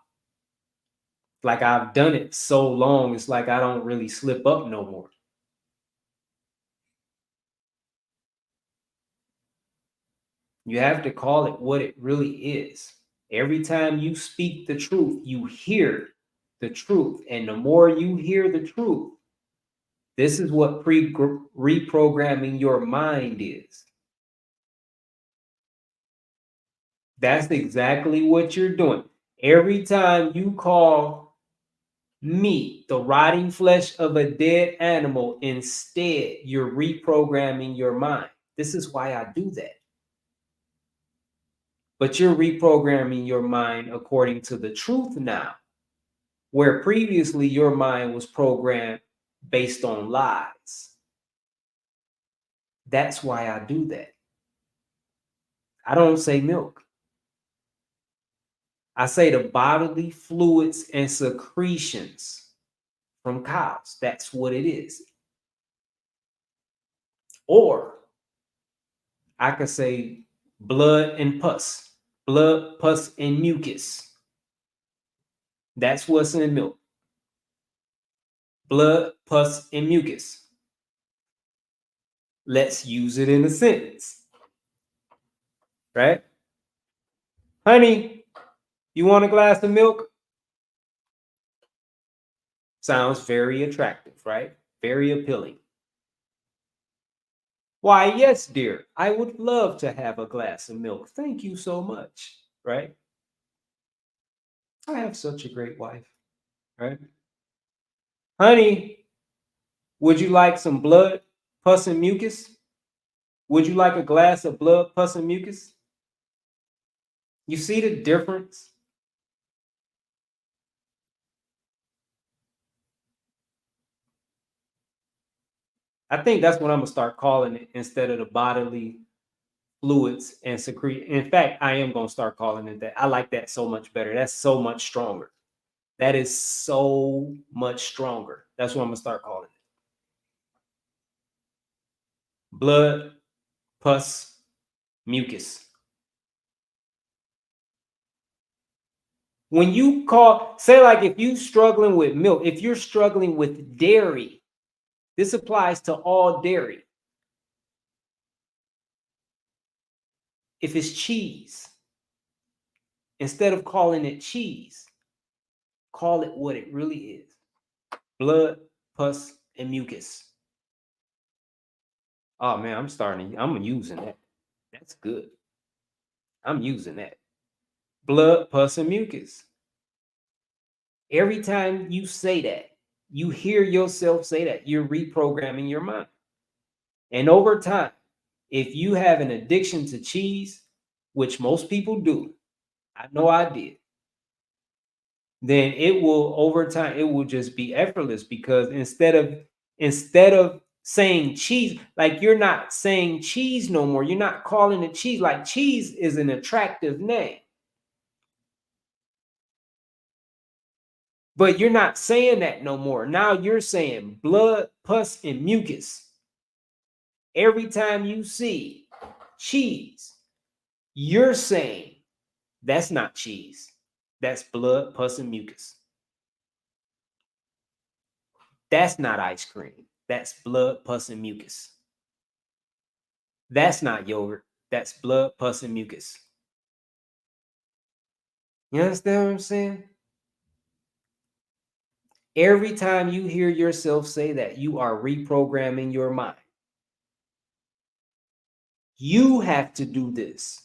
Like, I've done it so long, it's like I don't really slip up no more. You have to call it what it really is. Every time you speak the truth, you hear the truth. And the more you hear the truth, this is what reprogramming your mind is. That's exactly what you're doing. Every time you call meat the rotting flesh of a dead animal, instead, you're reprogramming your mind. This is why I do that. But you're reprogramming your mind according to the truth now, where previously your mind was programmed based on lies. That's why I do that. I don't say milk. I say the bodily fluids and secretions from cows. That's what it is. Or I could say blood and pus, blood, pus, and mucus. That's what's in milk. Blood, pus, and mucus. Let's use it in a sentence. Right? Honey, you want a glass of milk? Sounds very attractive, right? Very appealing. Why, yes, dear, I would love to have a glass of milk. Thank you so much, right? I have such a great wife, right? Honey, would you like some blood, pus, and mucus? Would you like a glass of blood, pus, and mucus? You see the difference? I think that's what I'm gonna start calling it instead of the bodily fluids and secrete. In fact, I am gonna start calling it that. I like that so much better. That's so much stronger. That is so much stronger. That's what I'm gonna start calling it. Blood, pus, mucus. When you call, say like if you're struggling with milk, if you're struggling with dairy, this applies to all dairy. If it's cheese, instead of calling it cheese, call it what it really is. Blood, pus, and mucus. Oh man, I'm using that. That's good. I'm using that. Blood, pus, and mucus. Every time you say that, you hear yourself say that, you're reprogramming your mind. And over time, if you have an addiction to cheese, which most people do, I know I did, then it will over time, it will just be effortless because instead of saying cheese, like you're not saying cheese no more. You're not calling it cheese. Like cheese is an attractive name. But you're not saying that no more. Now you're saying blood, pus, and mucus. Every time you see cheese, you're saying that's not cheese. That's blood, pus, and mucus. That's not ice cream. That's blood, pus, and mucus. That's not yogurt. That's blood, pus, and mucus. You understand what I'm saying? Every time you hear yourself say that, you are reprogramming your mind. You have to do this.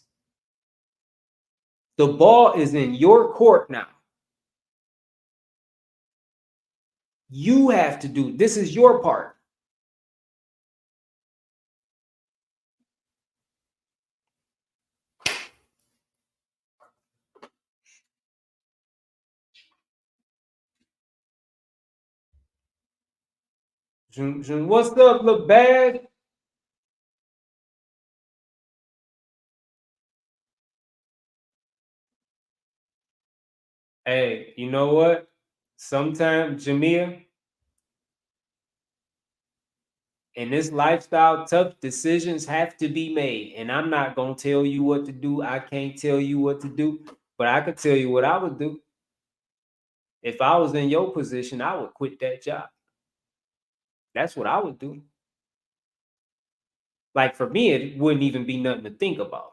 The ball is in your court now. You have to do this. Is your part. What's up, little bad? Hey, you know what? Sometimes, Jamia, in this lifestyle, tough decisions have to be made. And I'm not going to tell you what to do. I can't tell you what to do, but I could tell you what I would do. If I was in your position, I would quit that job. That's what I would do. Like for me, it wouldn't even be nothing to think about.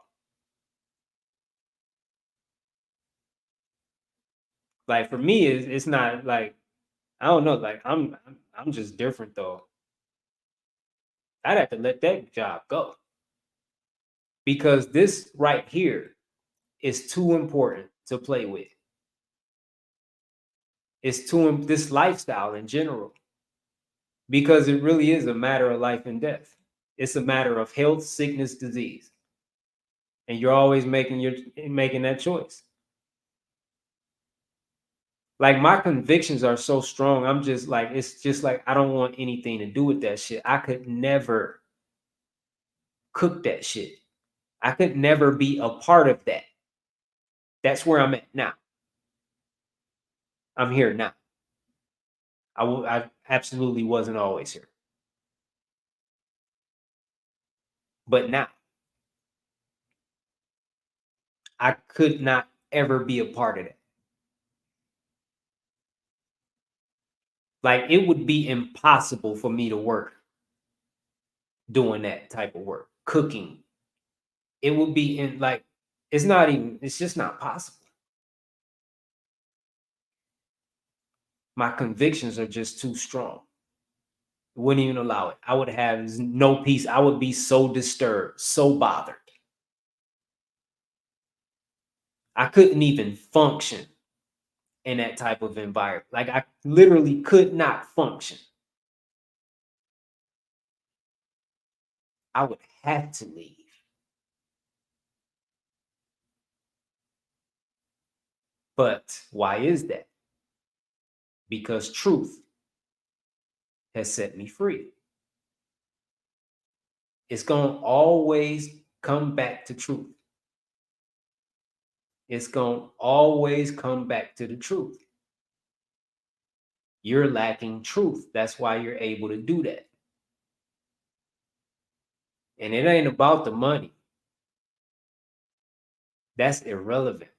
Like for me, it's not like, I don't know. Like I'm just different though. I'd have to let that job go because this right here is too important to play with. It's too this lifestyle in general because it really is a matter of life and death. It's a matter of health, sickness, disease, and you're always making that choice. Like my convictions are so strong. I'm just like, it's just like I don't want anything to do with that shit. I could never cook that shit. I could never be a part of that. That's where I'm at now. I'm here now. I absolutely wasn't always here. But now I could not ever be a part of that. Like it would be impossible for me to work doing that type of work, cooking. It would be in like, it's just not possible. My convictions are just too strong. Wouldn't even allow it. I would have no peace. I would be so disturbed, so bothered. I couldn't even function in that type of environment. Like I literally could not function. I would have to leave. But why is that? Because truth has set me free. It's going to always come back to truth. It's going to always come back to the truth. You're lacking truth. That's why you're able to do that. And it ain't about the money. That's irrelevant.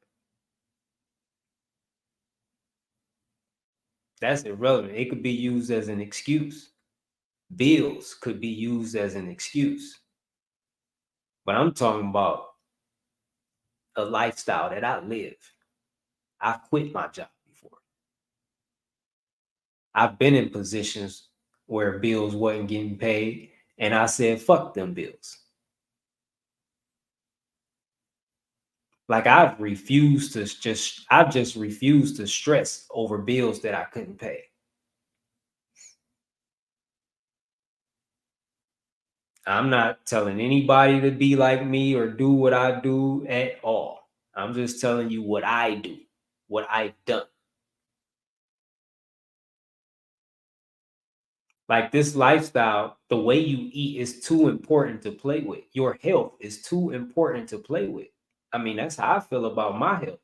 That's irrelevant. It could be used as an excuse. Bills could be used as an excuse. But I'm talking about a lifestyle that I live. I quit my job before. I've been in positions where bills wasn't getting paid, and I said, fuck them bills. Like I've just refused to stress over bills that I couldn't pay. I'm not telling anybody to be like me or do what I do at all. I'm just telling you what I do, what I've done. Like this lifestyle, the way you eat is too important to play with. Your health is too important to play with. I mean, that's how I feel about my health.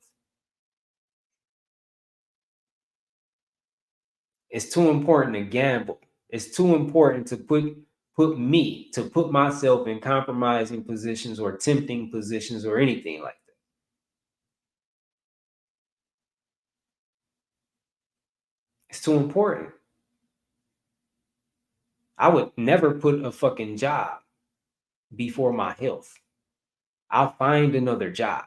It's too important to gamble. It's too important to put myself in compromising positions or tempting positions or anything like that. It's too important. I would never put a fucking job before my health. I'll find another job.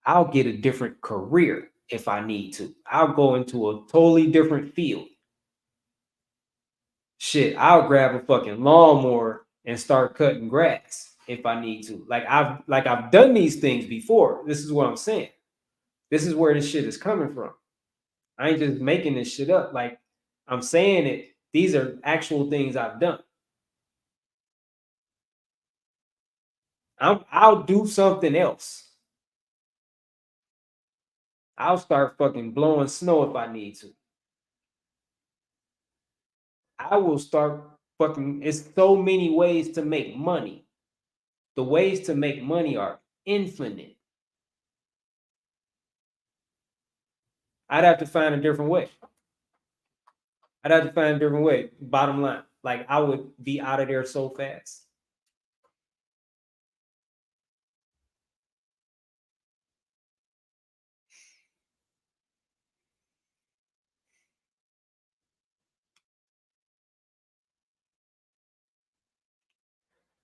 I'll get a different career if I need to. I'll go into a totally different field. Shit, I'll grab a fucking lawnmower and start cutting grass if I need to. Like I've done these things before. This is what I'm saying. This is where this shit is coming from. I ain't just making this shit up. Like I'm saying it. These are actual things I've done. I'll do something else. I'll start fucking blowing snow if I need to. I will start fucking. It's so many ways to make money. The ways to make money are infinite. I'd have to find a different way. Bottom line, like I would be out of there so fast.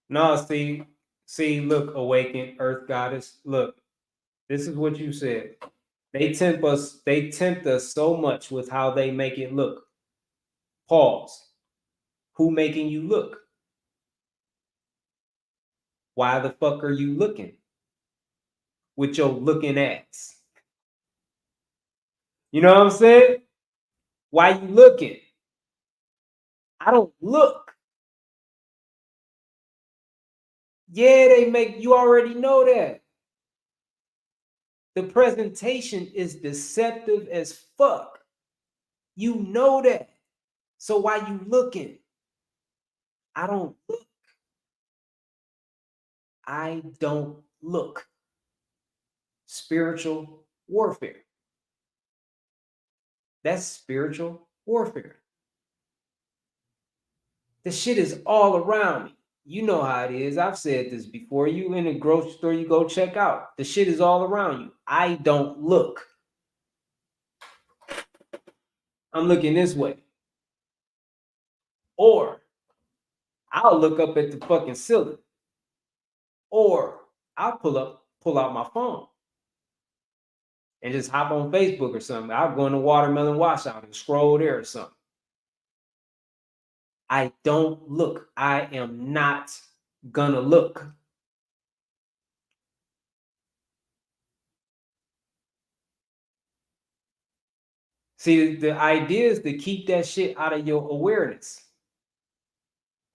No, look, awakened Earth Goddess. Look, this is what you said. They tempt us so much with how they make it look. Pause. Who making you look? Why the fuck are you looking? With your looking ass. You know what I'm saying? Why you looking? I don't look. Yeah, they make you already know that. The presentation is deceptive as fuck. You know that. So why you looking? I don't look. I don't look. Spiritual warfare. That's spiritual warfare. The shit is all around me. You know how it is. I've said this before. You in a grocery store, you go check out. The shit is all around you. I don't look. I'm looking this way. Or I'll look up at the fucking ceiling. Or I'll pull out my phone and just hop on Facebook or something. I'll go into Watermelon Washout and scroll there or something. I don't look. I am not gonna look. See, the idea is to keep that shit out of your awareness.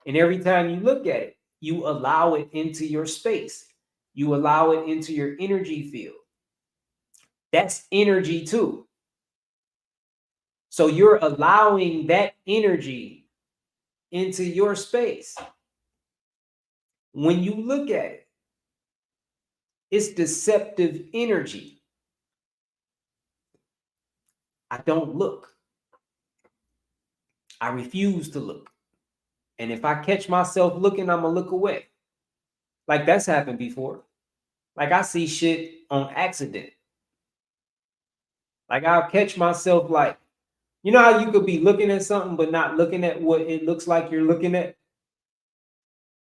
And every time you look at it, you allow it into your space. You allow it into your energy field. That's energy too. So you're allowing that energy into your space. When you look at it, it's deceptive energy. I don't look. I refuse to look. And if I catch myself looking, I'm going to look away. Like that's happened before. Like I see shit on accident. Like I'll catch myself like You know how you could be looking at something but not looking at what it looks like you're looking at?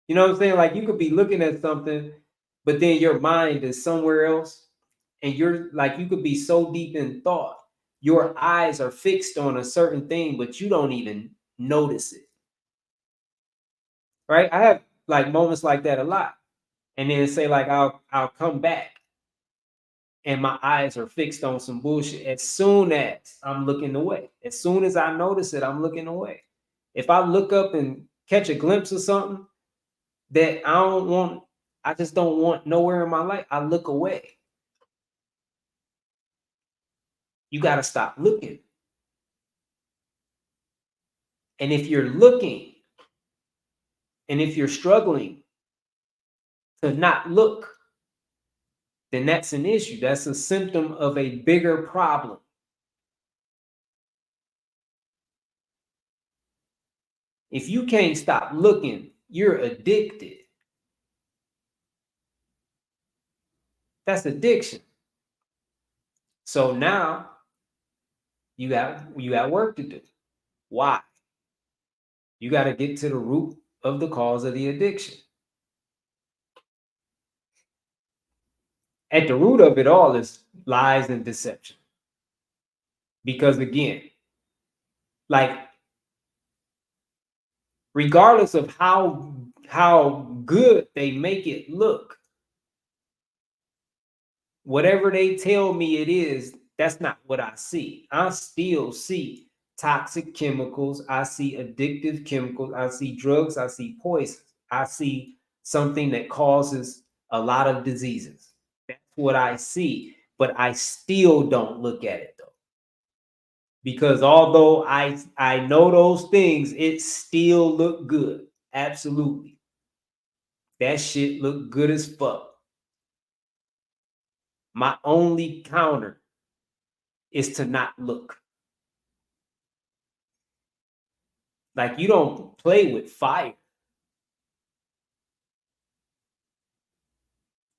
You know what I'm saying? Like you could be looking at something, but then your mind is somewhere else. And you're like, you could be so deep in thought, your eyes are fixed on a certain thing, but you don't even notice it. Right? I have like moments like that a lot. And then say like I'll come back and my eyes are fixed on some bullshit as soon as I'm looking away. As soon as I notice it, I'm looking away. If I look up and catch a glimpse of something that I just don't want nowhere in my life, I look away. You got to stop looking. And if you're looking and if you're struggling to not look, then that's an issue. That's a symptom of a bigger problem. If you can't stop looking, you're addicted. That's addiction. So now you got work to do. Why? You got to get to the root of the cause of the addiction. At the root of it all is lies and deception. Because again, like regardless of how good they make it look, whatever they tell me it is, that's not what I see. I still see toxic chemicals. I see addictive chemicals. I see drugs. I see poison. I see something that causes a lot of diseases. That's what I see. But I still don't look at it though. Because although I know those things, it still look good. Absolutely. That shit look good as fuck. My only counter is to not look. Like you don't play with fire,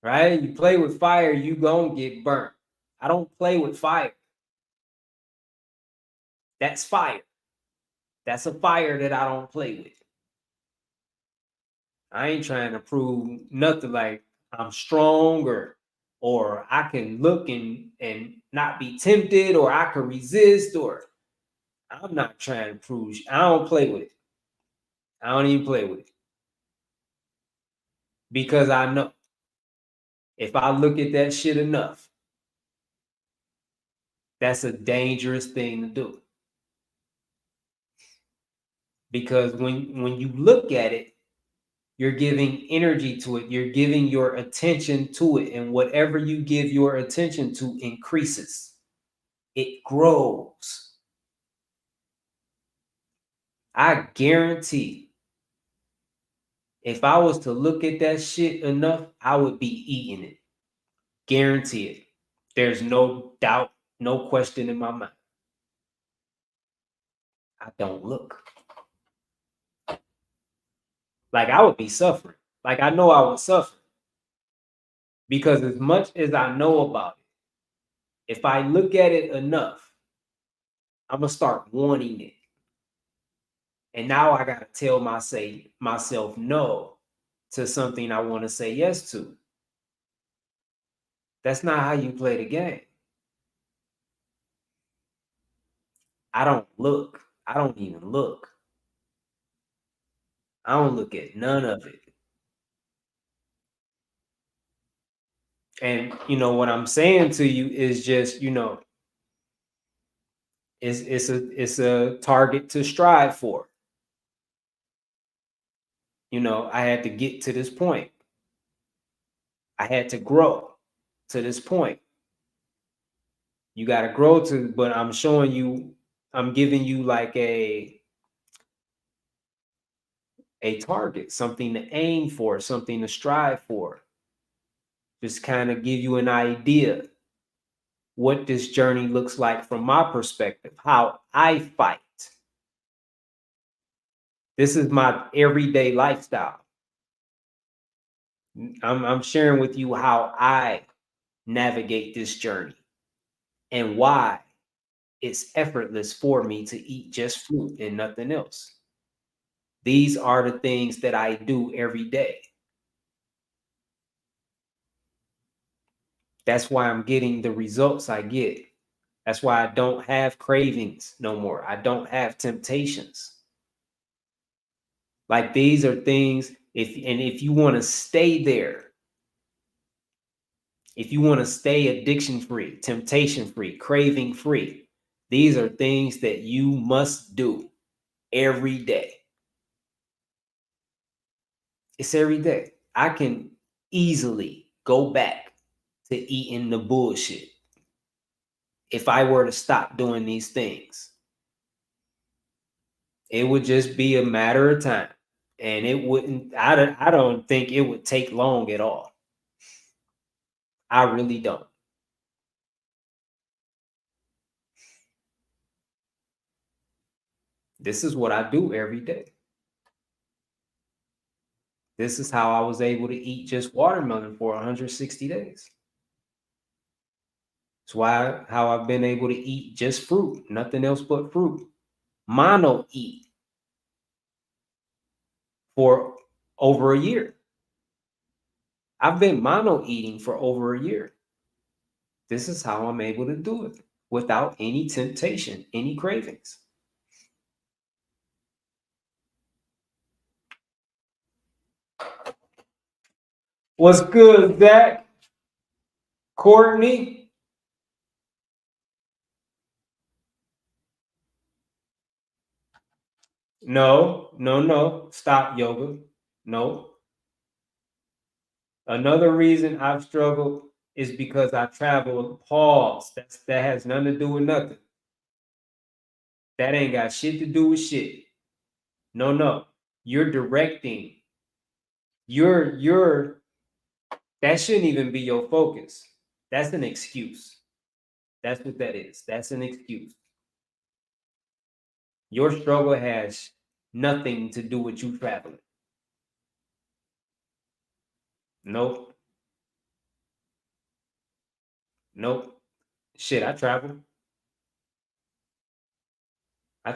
right? You play with fire, you gonna get burnt. I don't play with fire. That's fire. That's a fire that I don't play with. I ain't trying to prove nothing like I'm strong or I can look and not be tempted or I can resist or I'm not trying to prove. I don't play with it. I don't even play with it because I know if I look at that shit enough, that's a dangerous thing to do. Because when you look at it, you're giving energy to it. You're giving your attention to it. And whatever you give your attention to increases. It grows. I guarantee if I was to look at that shit enough, I would be eating it. Guarantee it. There's no doubt, no question in my mind. I don't look. Like I would be suffering. Like I know I would suffer. Because as much as I know about it, if I look at it enough, I'm gonna start wanting it. And now I gotta tell myself no to something I want to say yes to. That's not how you play the game. I don't look. I don't even look. I don't look at none of it. And you know what I'm saying to you is just, it's a target to strive for. I had to get to this point. I had to grow to this point. You got to grow but I'm giving you like a target, something to aim for, something to strive for. Just kind of give you an idea what this journey looks like from my perspective, how I fight. This is my everyday lifestyle. I'm sharing with you how I navigate this journey and why it's effortless for me to eat just fruit and nothing else. These are the things that I do every day. That's why I'm getting the results I get. That's why I don't have cravings no more. I don't have temptations. Like, these are things, if you want to stay there, if you want to stay addiction free, temptation free, craving free, these are things that you must do every day. It's every day. I can easily go back to eating the bullshit if I were to stop doing these things. It would just be a matter of time. And it wouldn't, I don't think it would take long at all. I really don't. This is what I do every day. This is how I was able to eat just watermelon for 160 days. It's how I've been able to eat just fruit, nothing else but fruit. Mono eat for over a year. I've been mono eating for over a year. This is how I'm able to do it without any temptation, any cravings. What's good, Zach? Courtney? No. Stop, yoga. No. Another reason I've struggled is because I travel. Pause. That has nothing to do with nothing. That ain't got shit to do with shit. No. You're directing. You're that shouldn't even be your focus. That's an excuse. That's what that is. That's an excuse. Your struggle has nothing to do with you traveling. Nope. Shit, I travel. I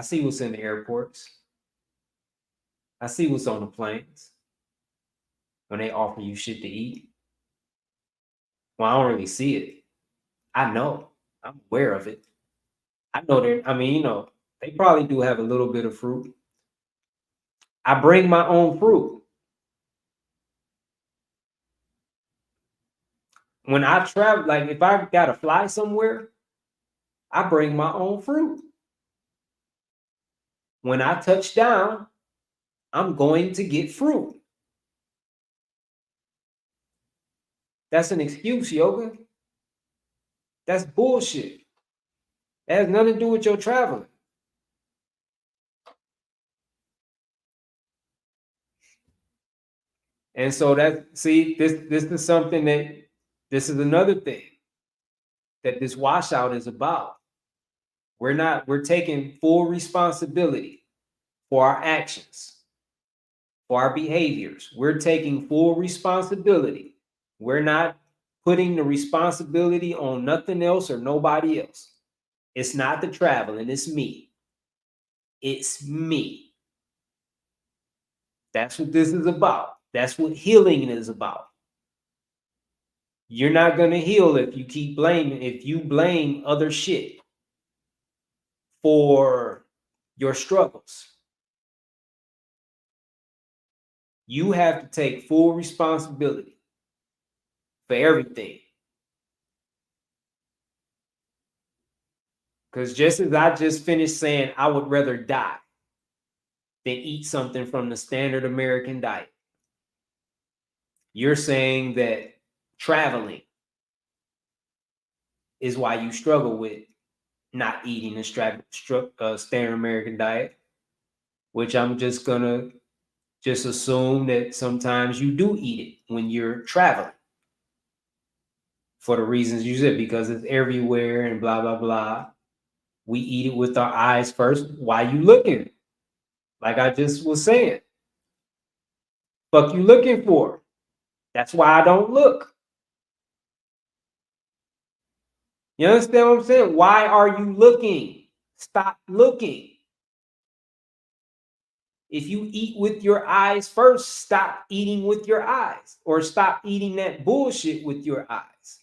see what's in the airports. I see what's on the planes when they offer you shit to eat. Well, I don't really see it. I know. I'm aware of it. I know they probably do have a little bit of fruit. I bring my own fruit. When I travel, like if I gotta fly somewhere, I bring my own fruit. When I touch down, I'm going to get fruit. That's an excuse, yoga. That's bullshit. That has nothing to do with your traveling. And so this is something this is another thing that this washout is about. We're taking full responsibility for our actions, for our behaviors. We're taking full responsibility. We're not putting the responsibility on nothing else or nobody else. It's not the traveling, it's me. It's me. That's what this is about. That's what healing is about. You're not going to heal if you blame other shit for your struggles. You have to take full responsibility for everything. Because just as I just finished saying, I would rather die than eat something from the standard American diet, you're saying that traveling is why you struggle with not eating the standard American diet, which I'm just gonna assume that sometimes you do eat it when you're traveling for the reasons you said, because it's everywhere and blah blah blah. We eat it with our eyes first. Why you looking? Like I just was saying, fuck you looking for? That's why I don't look. You understand what I'm saying? Why are you looking? Stop looking. If you eat with your eyes first, stop eating with your eyes, or stop eating that bullshit with your eyes.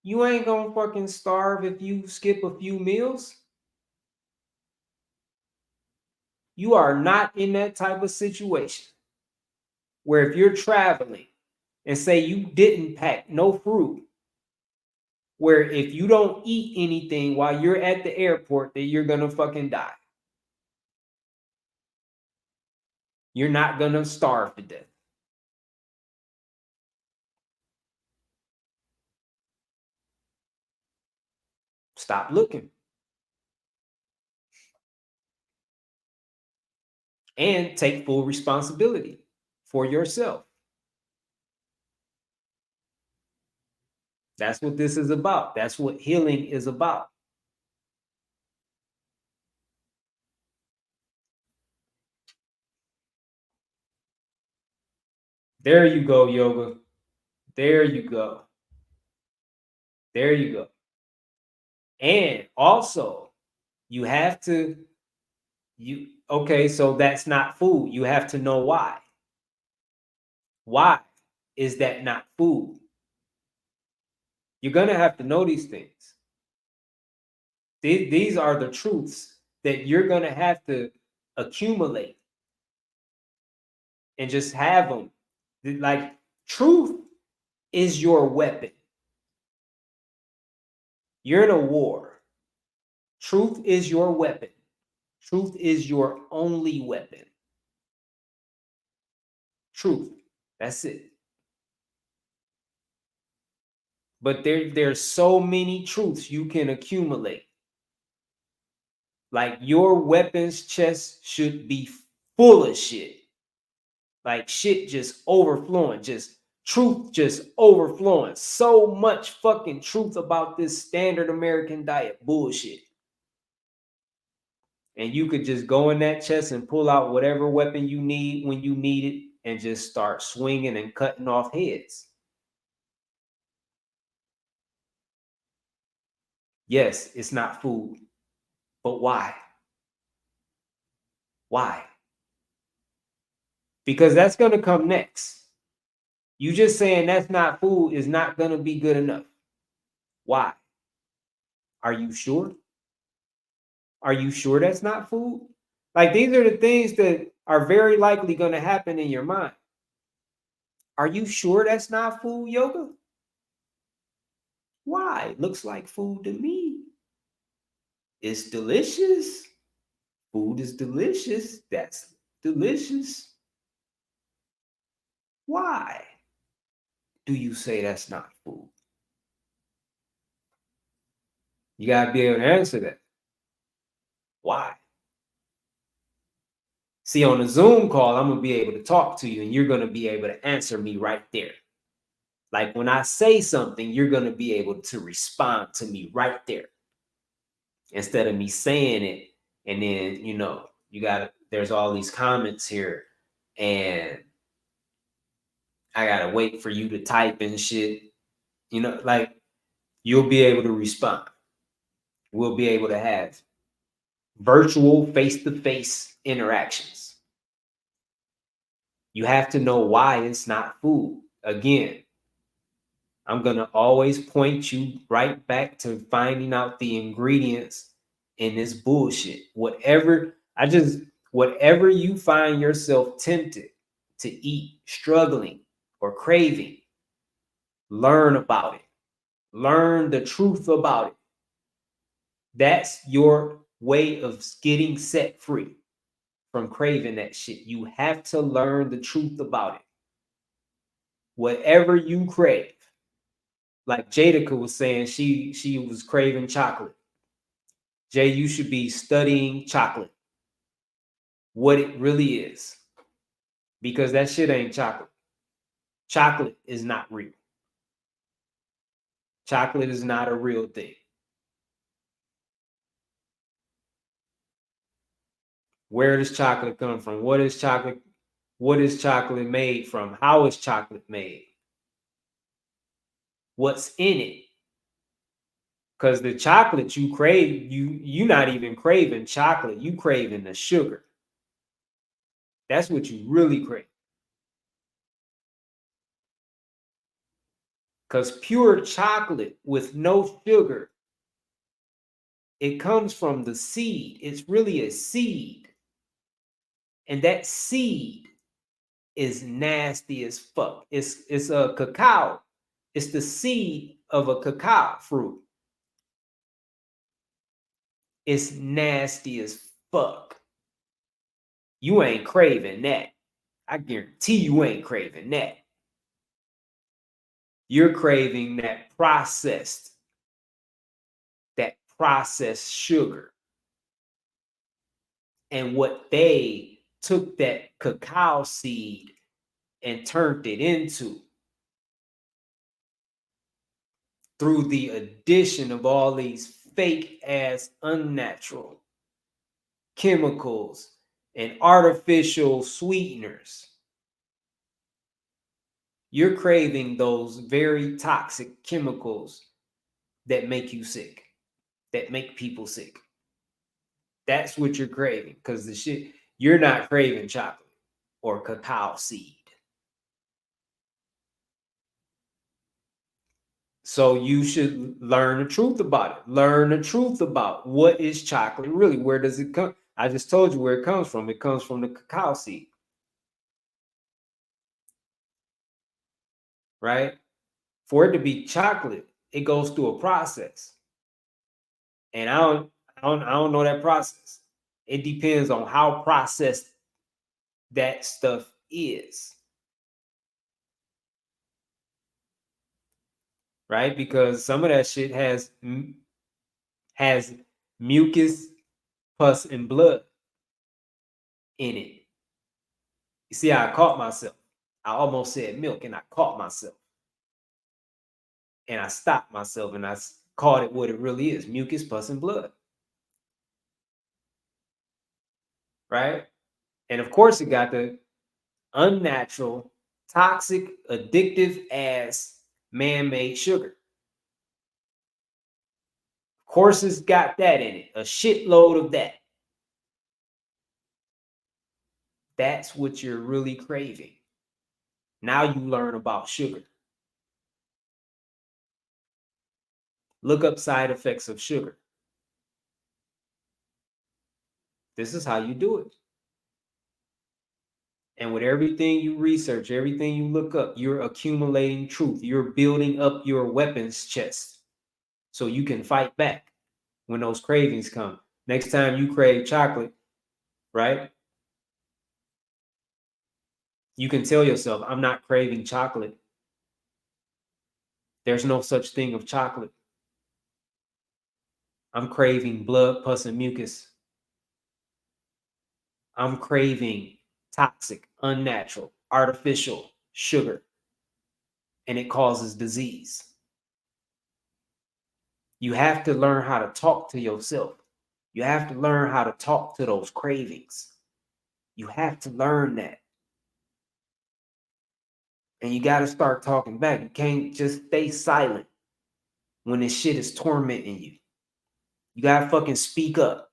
You ain't gonna fucking starve if you skip a few meals. You are not in that type of situation where if you're traveling and say you didn't pack no fruit, where if you don't eat anything while you're at the airport, that you're gonna fucking die. You're not gonna starve to death. Stop looking. And take full responsibility for yourself. That's what this is about. That's what healing is about. There you go, yoga. There you go. There you go. And also, you have to, okay, so that's not food. You have to know why. Why is that not food? You're going to have to know these things. These are the truths that you're going to have to accumulate and just have them. Like, truth is your weapon. You're in a war. Truth is your weapon. Truth is your only weapon. Truth. That's it. But there's so many truths you can accumulate. Like, your weapons chest should be full of shit. Like, shit just overflowing, just truth just overflowing. So much fucking truth about this standard American diet bullshit. And you could just go in that chest and pull out whatever weapon you need when you need it and just start swinging and cutting off heads. Yes, it's not food, but why? Why? Because that's going to come next. You just saying that's not food is not going to be good enough. Why? Are you sure? Are you sure that's not food? Like, these are the things that are very likely going to happen in your mind. Are you sure that's not food, yoga? Why? Looks like food to me. It's delicious. Food is delicious. That's delicious. Why do you say that's not food? You got to be able to answer that. Why? See, on a Zoom call, I'm going to be able to talk to you and you're going to be able to answer me right there. Like, when I say something, you're going to be able to respond to me right there. Instead of me saying it and then, there's all these comments here and I got to wait for you to type and shit. Like, you'll be able to respond. We'll be able to have virtual face-to-face interactions. You have to know why it's not food. Again, I'm going to always point you right back to finding out the ingredients in this bullshit. Whatever you find yourself tempted to eat, struggling, or craving, learn about it. Learn the truth about it. That's your way of getting set free from craving that shit. You have to learn the truth about it. Whatever you crave. Like Jadica was saying, she was craving chocolate. Jay, you should be studying chocolate. What it really is. Because that shit ain't chocolate. Chocolate is not real. Chocolate is not a real thing. Where does chocolate come from? What is chocolate made from? How is chocolate made? what's in it. Because the chocolate you crave, you not even craving chocolate, you craving the sugar. That's what you really crave. Because pure chocolate with no sugar, it comes from the seed. It's really a seed. And that seed is nasty as fuck. It's a cacao. It's the seed of a cacao fruit. It's nasty as fuck. You ain't craving that. I guarantee you ain't craving that. You're craving that processed sugar. And what they took that cacao seed and turned it into through the addition of all these fake ass unnatural chemicals and artificial sweeteners. You're craving those very toxic chemicals that make you sick, that make people sick. That's what you're craving, because the shit, you're not craving chocolate or cacao seed. So you should learn the truth about it. Learn the truth about what is chocolate really. Where does it come? I just told you where it comes from. It comes from the cacao seed. Right? For it to be chocolate, it goes through a process. And I don't know that process. It depends on how processed that stuff is. Right? Because some of that shit has mucus, pus, and blood in it. You see how I caught myself? I almost said milk and I caught myself. And I stopped myself and I called it what it really is: mucus, pus, and blood. Right? And of course, it got the unnatural, toxic, addictive ass man-made sugar. Of course, it's got that in it, a shitload of that. That's what you're really craving. Now you learn about sugar. Look up side effects of sugar. This is how you do it. And with everything you research, everything you look up, you're accumulating truth. You're building up your weapons chest so you can fight back when those cravings come. Next time you crave chocolate, right? You can tell yourself, I'm not craving chocolate. There's no such thing of chocolate. I'm craving blood, pus, and mucus. I'm craving toxic, unnatural, artificial sugar, and it causes disease. You have to learn how to talk to yourself. You have to learn how to talk to those cravings. You have to learn that. And you got to start talking back. You can't just stay silent when this shit is tormenting you. You got to fucking speak up.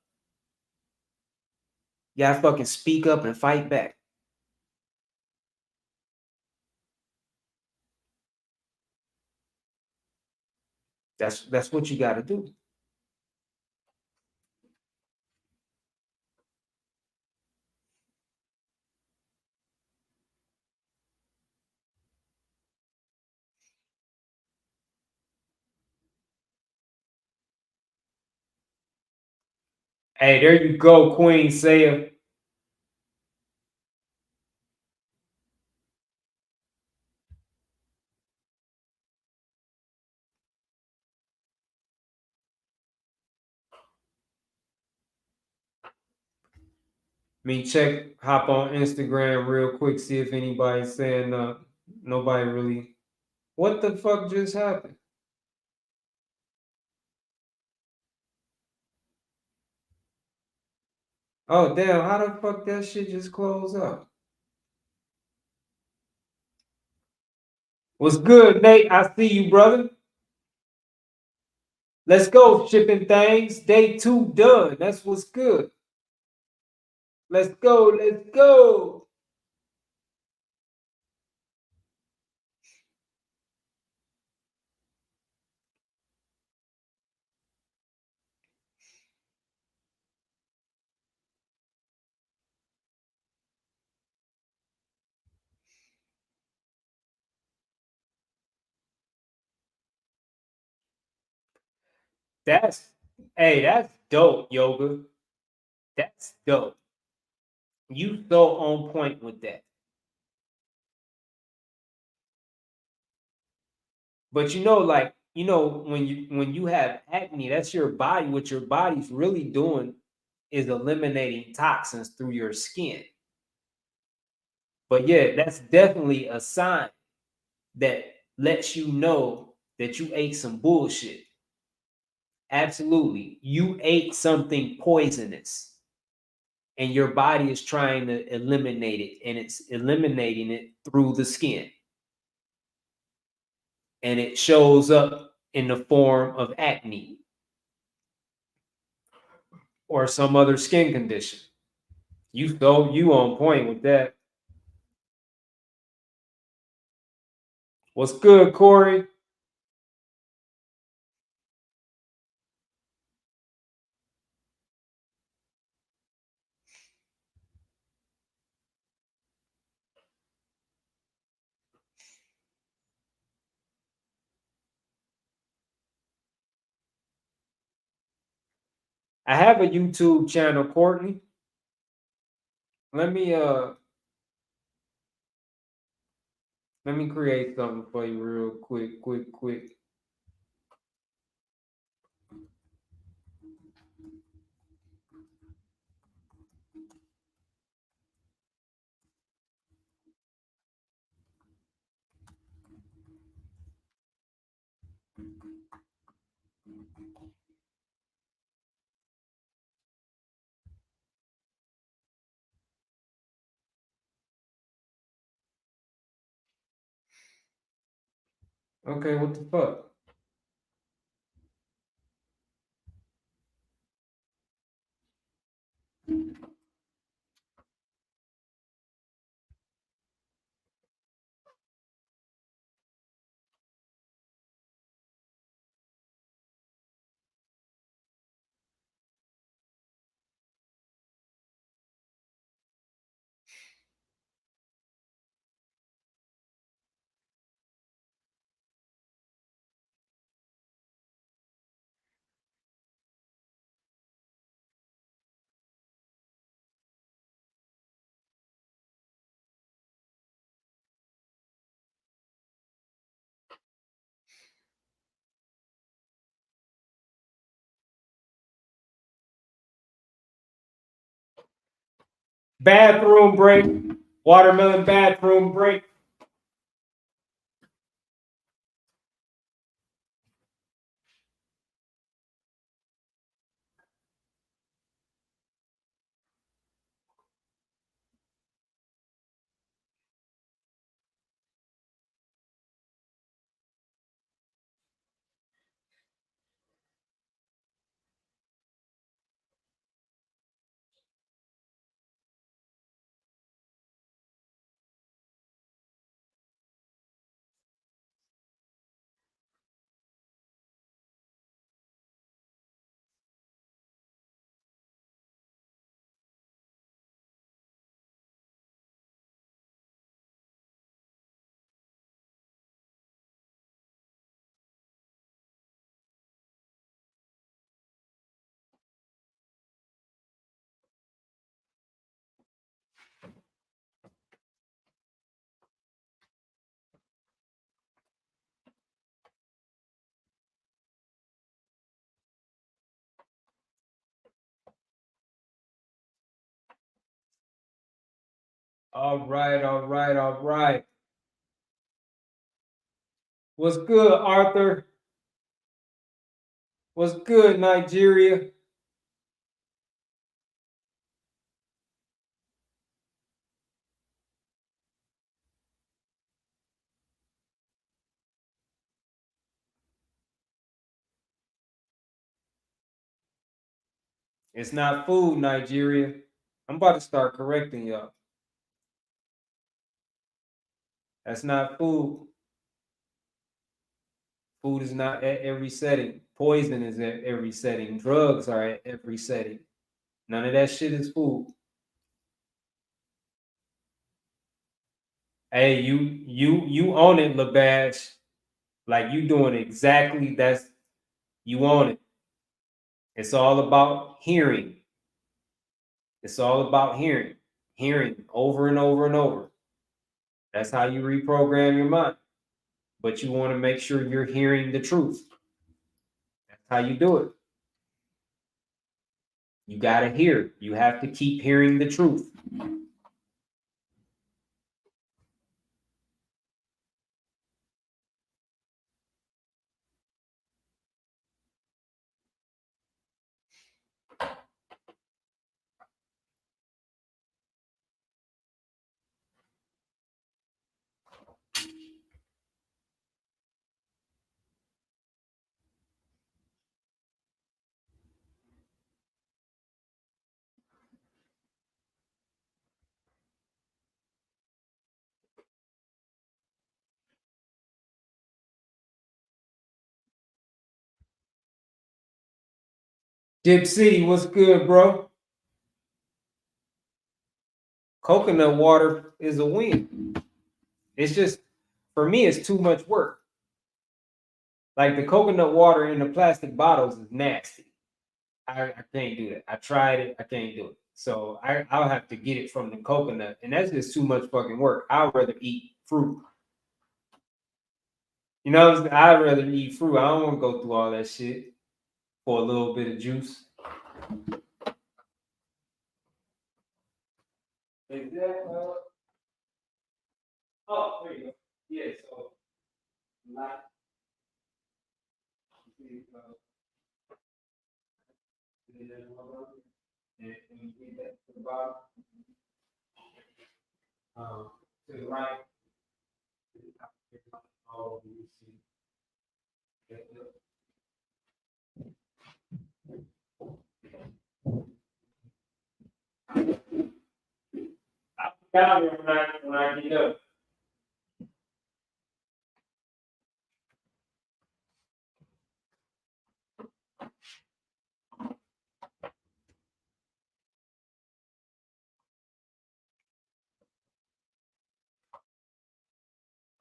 You got to fucking speak up and fight back. That's what you got to do. Hey, there you go, Queen Saya. Hop on Instagram real quick, see if anybody's saying nobody really. What the fuck just happened? Oh, damn, how the fuck that shit just closed up? What's good, Nate? I see you, brother. Let's go, shipping things. Day 2 done. That's what's good. Let's go. Let's go. That's that's dope, yoga. That's dope. You so on point with that. But like, when you have acne, that's your body. What your body's really doing is eliminating toxins through your skin. But yeah, that's definitely a sign that lets you know that you ate some bullshit. Absolutely. You ate something poisonous and your body is trying to eliminate it, and it's eliminating it through the skin. And it shows up in the form of acne or some other skin condition. You on point with that. What's good, Corey? I have a YouTube channel, Courtney. Let me create something for you real quick. Okay, what the fuck? Bathroom break. Watermelon bathroom break. All right. What's good, Arthur? What's good, Nigeria? It's not food, Nigeria. I'm about to start correcting y'all. That's not food. Food is not at every setting. Poison is at every setting. Drugs are at every setting. None of that shit is food. Hey, you own it, LaBash. Like you doing exactly that's you own it. It's all about hearing. It's all about hearing. Hearing over and over and over. That's how you reprogram your mind. But you want to make sure you're hearing the truth. That's how you do it. You got to hear. You have to keep hearing the truth. Dip City, what's good, bro? Coconut water is a win. It's just, for me, it's too much work. Like the coconut water in the plastic bottles is nasty. I can't do that. I tried it. I can't do it. So I'll have to get it from the coconut. And that's just too much fucking work. I'd rather eat fruit. You know, I'd rather eat fruit. I don't want to go through all that shit for a little bit of juice. Is that, oh, there you go. Yeah, so, like, and you get that to the bottom, to the right. Oh, you see. I'll be down there when I get up.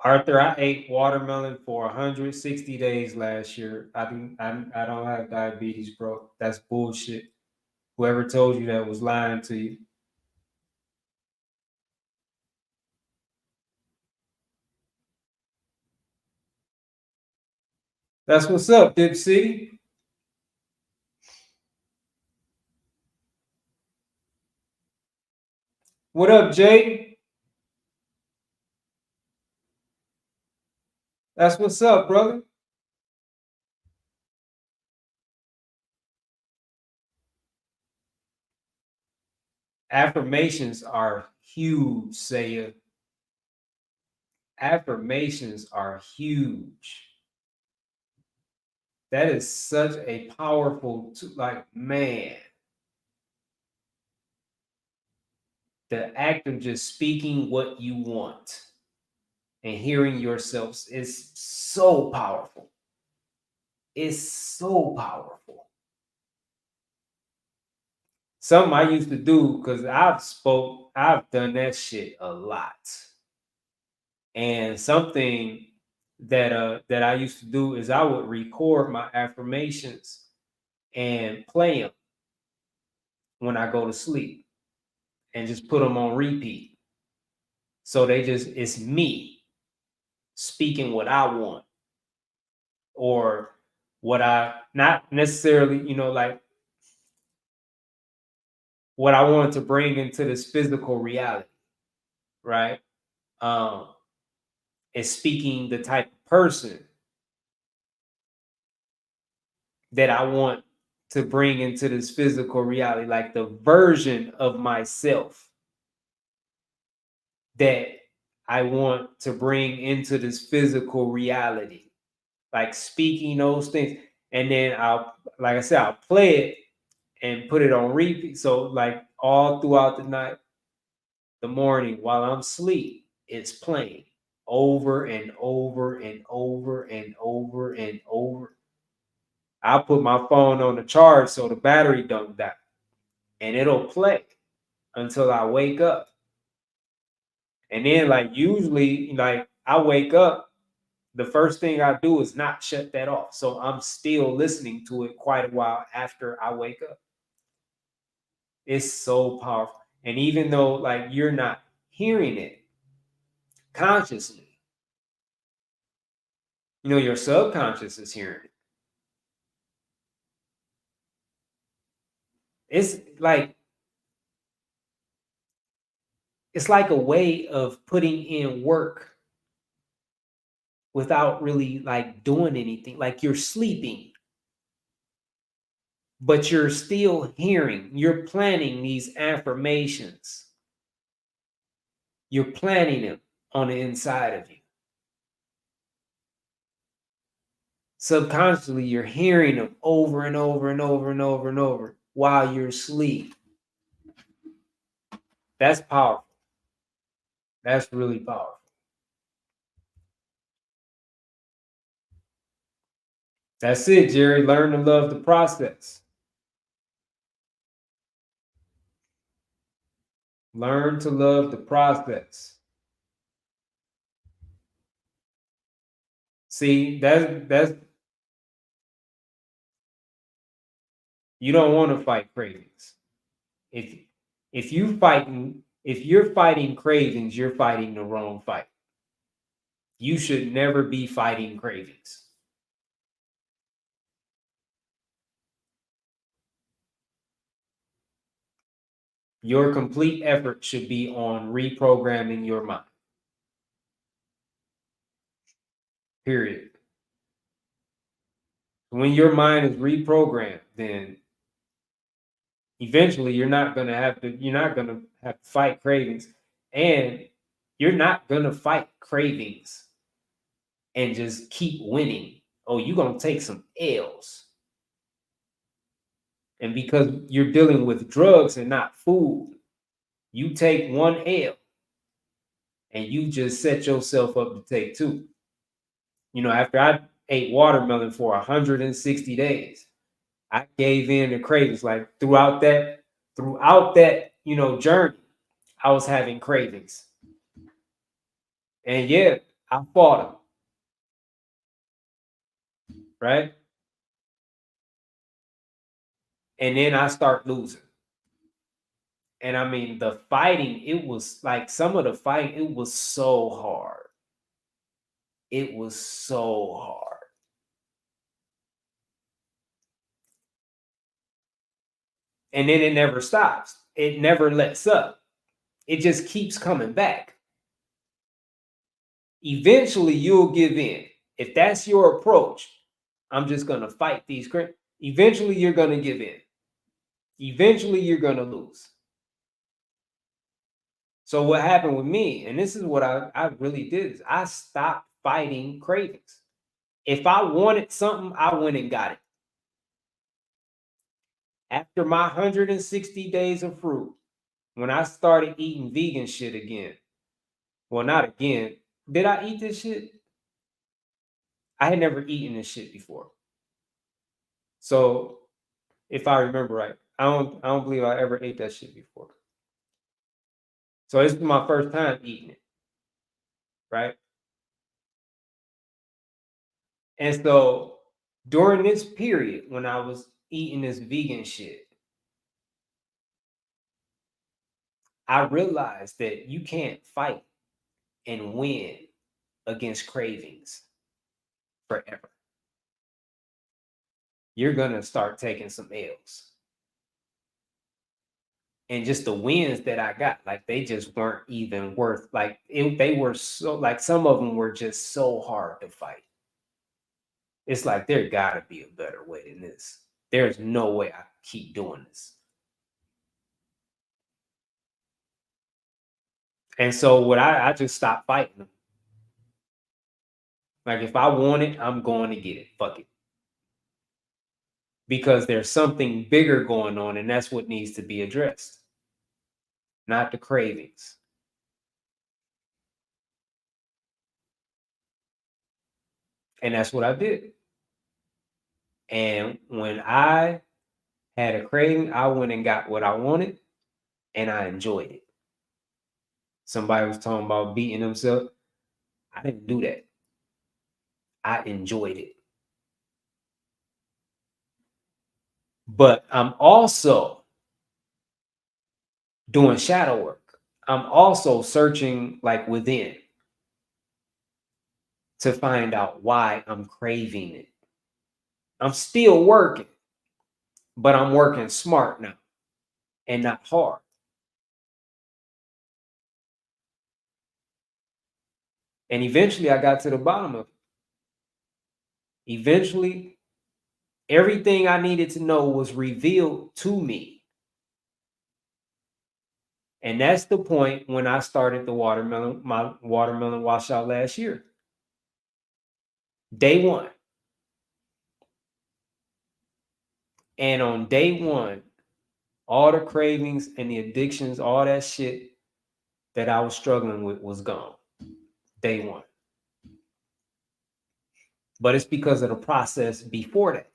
Arthur, I ate watermelon for 160 days last year. I don't have diabetes, bro. That's bullshit. Whoever told you that was lying to you. That's what's up, Dip City. What up, Jay? That's what's up, brother. Affirmations are huge, Saya. Affirmations are huge. That is such a powerful, like, man. The act of just speaking what you want and hearing yourself is so powerful. It's so powerful. Something I used to do, because I've done that shit a lot. And something that I used to do is I would record my affirmations and play them when I go to sleep and just put them on repeat. So it's me speaking what I want, or what I, not necessarily, like what I want to bring into this physical reality, right? Is speaking the type of person that I want to bring into this physical reality, like the version of myself that I want to bring into this physical reality, like speaking those things. And then like I said, I'll play it and put it on repeat. So like all throughout the night, the morning while I'm asleep, it's playing over and over and over and over and over. I put my phone on the charge so the battery don't die, and it'll play until I wake up. And then like usually like I wake up, the first thing I do is not shut that off. So I'm still listening to it quite a while after I wake up. It's so powerful. And even though like you're not hearing it consciously, your subconscious is hearing it. It's like a way of putting in work without really like doing anything. Like you're sleeping, but you're still hearing. You're planning these affirmations. You're planning them on the inside of you. Subconsciously, you're hearing them over and over and over and over and over while you're asleep. That's powerful. That's really powerful. That's it, Jerry. Learn to love the process. Learn to love the process. See, that's you don't want to fight cravings. If you're fighting cravings, you're fighting the wrong fight. You should never be fighting cravings. Your complete effort should be on reprogramming your mind. Period. When your mind is reprogrammed, then eventually you're not gonna have to fight cravings, and you're not gonna fight cravings and just keep winning. Oh, you're gonna take some L's. And because you're dealing with drugs and not food, you take one L and you just set yourself up to take two. After I ate watermelon for 160 days, I gave in to cravings. Like throughout that, journey, I was having cravings. And yeah, I fought them. Right? And then I start losing. And I mean, the fighting, it was like some of the fighting, it was so hard. It was so hard. And then it never stops. It never lets up. It just keeps coming back. Eventually, you'll give in. If that's your approach, I'm just going to fight these. Eventually, you're going to give in. Eventually, you're going to lose. So what happened with me, and this is what I really did, is I stopped fighting cravings. If I wanted something, I went and got it. After my 160 days of fruit, when I started eating vegan shit again, well, not again. Did I eat this shit? I had never eaten this shit before. So if I remember right, I don't believe I ever ate that shit before. So this is my first time eating it. Right? And so during this period when I was eating this vegan shit, I realized that you can't fight and win against cravings forever. You're gonna start taking some L's. And just the wins that I got, like they just weren't even worth, like they were so, like some of them were just so hard to fight. It's like there gotta be a better way than this. There's no way I keep doing this. And so what I just stopped fighting them. Like if I want it, I'm going to get it. Fuck it. because there's something bigger going on, and that's what needs to be addressed, not the cravings. And that's what I did. And when I had a craving, I went and got what I wanted, and I enjoyed it. Somebody was talking about beating themselves. I didn't do that. I enjoyed it. But I'm also doing shadow work. I'm also searching like within to find out why I'm craving it. I'm still working, but I'm working smart now and not hard. And eventually I got to the bottom of it. Eventually, everything I needed to know was revealed to me. And that's the point when I started my watermelon washout last year. Day one. And on day one, all the cravings and the addictions, all that shit that I was struggling with was gone. Day one. But it's because of the process before that.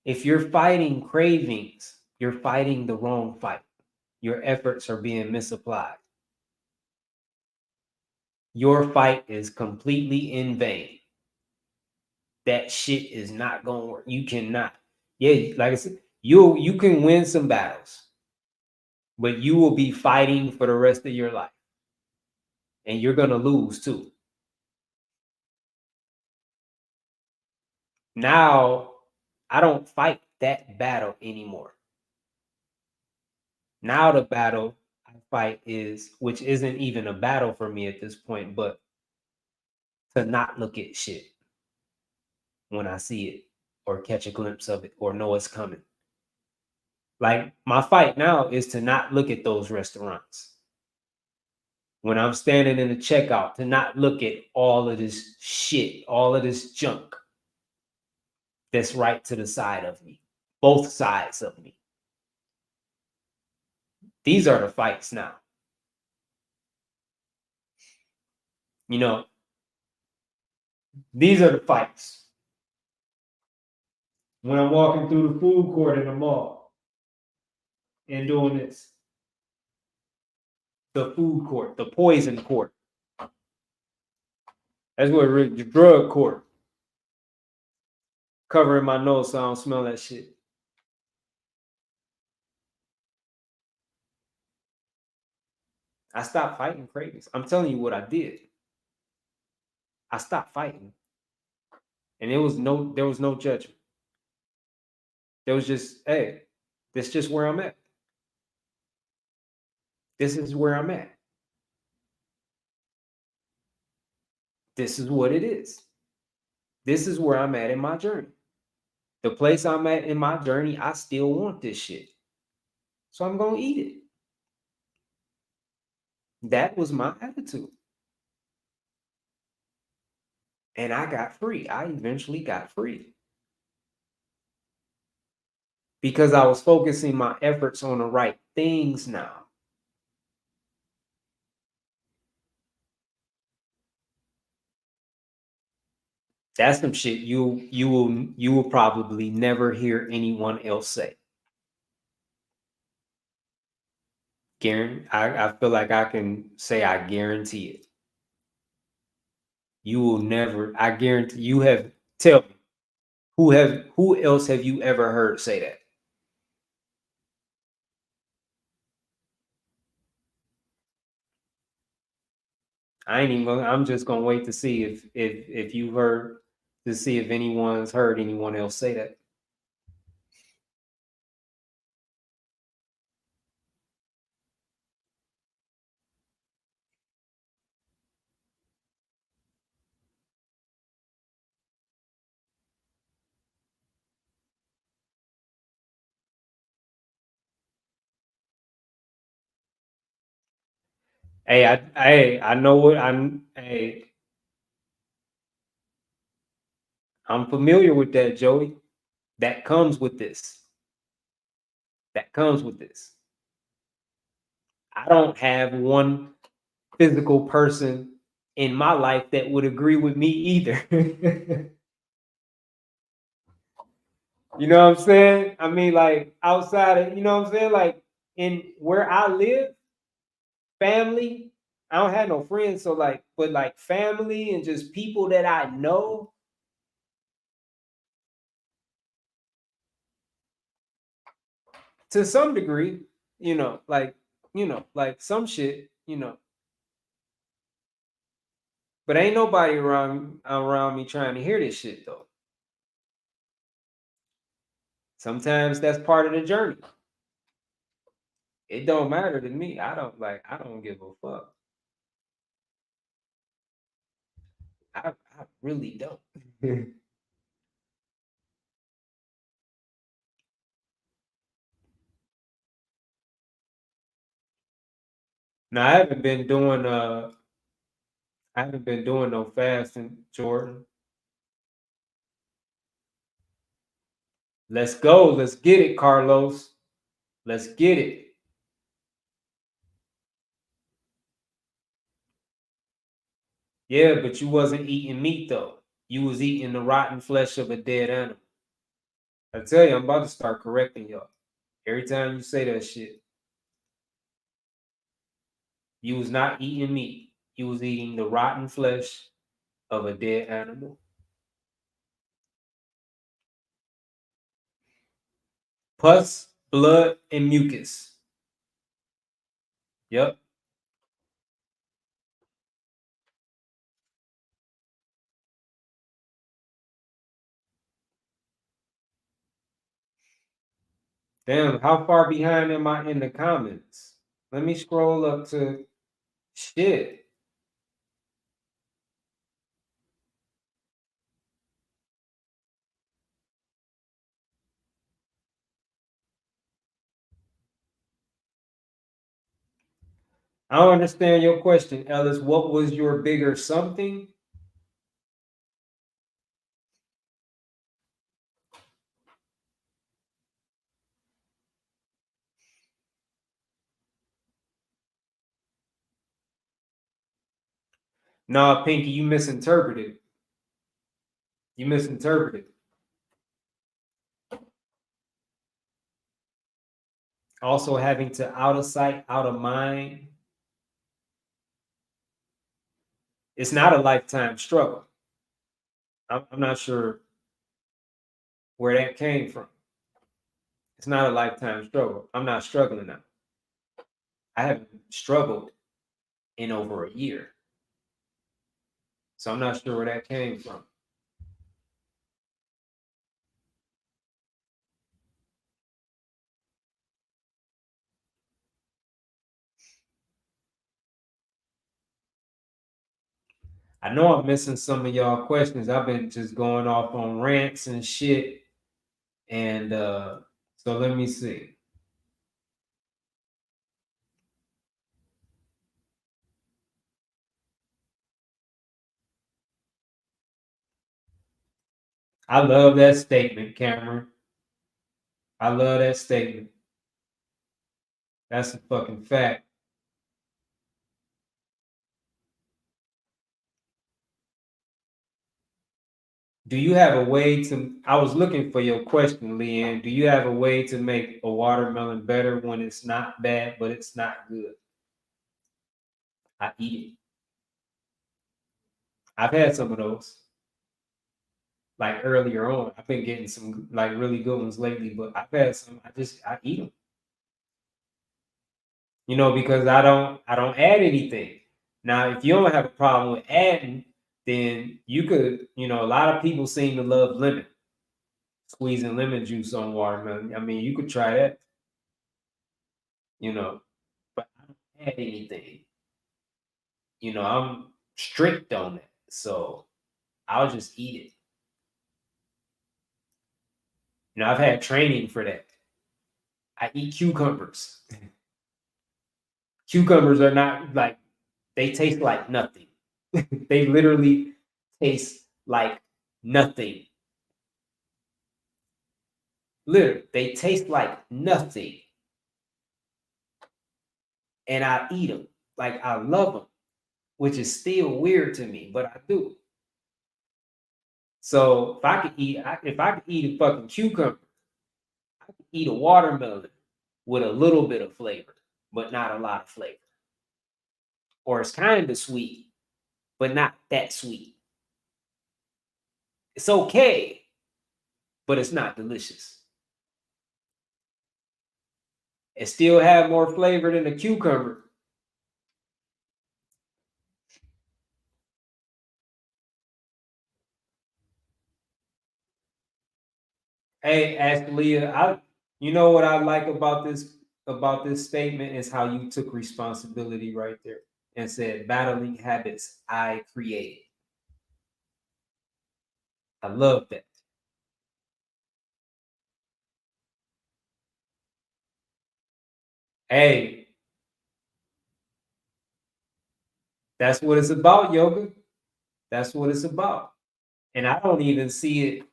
If you're fighting cravings, you're fighting the wrong fight. Your efforts are being misapplied. Your fight is completely in vain. That shit is not going to work. You cannot. Yeah, like I said, you can win some battles, but you will be fighting for the rest of your life. And you're going to lose too. Now, I don't fight that battle anymore. Now the battle I fight is, which isn't even a battle for me at this point, but to not look at shit when I see it or catch a glimpse of it or know it's coming. Like my fight now is to not look at those restaurants. When I'm standing in the checkout, to not look at all of this shit, all of this junk that's right to the side of me, both sides of me. These are the fights now. You know, these are the fights. When I'm walking through the food court in the mall and doing this. The food court, the poison court. That's what the drug court. Covering my nose so I don't smell that shit. I stopped fighting cravings. I'm telling you what I did. I stopped fighting. And there was no judgment. There was just, hey, this is just where I'm at. This is where I'm at. This is what it is. This is where I'm at in my journey. The place I'm at in my journey, I still want this shit. So I'm going to eat it. That was my attitude. And I got free. I eventually got free. Because I was focusing my efforts on the right things now. That's some shit you will probably never hear anyone else say. I feel like I can say I guarantee it. You will never, I guarantee you have, tell me, who else have you ever heard say that? I'm just gonna wait to see if you heard, to see if anyone's heard anyone else say that. Hey, I know what I'm. Hey, I'm familiar with that, Joey. That comes with this. That comes with this. I don't have one physical person in my life that would agree with me either. You know what I'm saying? I mean, like outside of, you know what I'm saying? Like in where I live, family, I don't have no friends. So like, but like family and just people that I know, to some degree, like some shit, but ain't nobody around me trying to hear this shit though. Sometimes that's part of the journey. It don't matter to me. I don't give a fuck. I really don't. Now I haven't been doing no fasting, Jordan. Let's go. Let's get it, Carlos. Let's get it. Yeah, but you wasn't eating meat though. You was eating the rotten flesh of a dead animal. I tell you, I'm about to start correcting y'all. Every time you say that shit, you was not eating meat. You was eating the rotten flesh of a dead animal. Pus, blood, and mucus. Yep. Damn, how far behind am I in the comments? Let me scroll up to shit. I don't understand your question, Ellis. What was your bigger something? Nah, Pinky, you misinterpreted. You misinterpreted. Also having to out of sight, out of mind. It's not a lifetime struggle. I'm not sure where that came from. It's not a lifetime struggle. I'm not struggling now. I haven't struggled in over a year. So I'm not sure where that came from. I know I'm missing some of y'all questions. I've been just going off on rants and shit. And so let me see. I love that statement, Cameron. I love that statement. That's a fucking fact. Do you have a way to? I was looking for your question, Leanne. Do you have a way to make a watermelon better when it's not bad, but it's not good? I eat it. I've had some of those, like earlier on. I've been getting some like really good ones lately, but I've had some. I eat them. Because I don't add anything. Now, if you don't have a problem with adding, then you could, a lot of people seem to love lemon, squeezing lemon juice on watermelon. I mean, you could try that, but I don't add anything. I'm strict on it. So I'll just eat it. I've had training for that. I eat cucumbers. Cucumbers are not like, they taste like nothing. They literally taste like nothing. Literally, they taste like nothing. And I eat them. Like I love them, which is still weird to me, but I do. So if I could eat a fucking cucumber, I could eat a watermelon with a little bit of flavor, but not a lot of flavor. Or it's kind of sweet, but not that sweet. It's okay, but it's not delicious. It still have more flavor than a cucumber. Hey, Ashley, you know what I like about this statement is how you took responsibility right there and said battling habits I created. I love that. Hey, that's what it's about, yoga. That's what it's about. And I don't even see it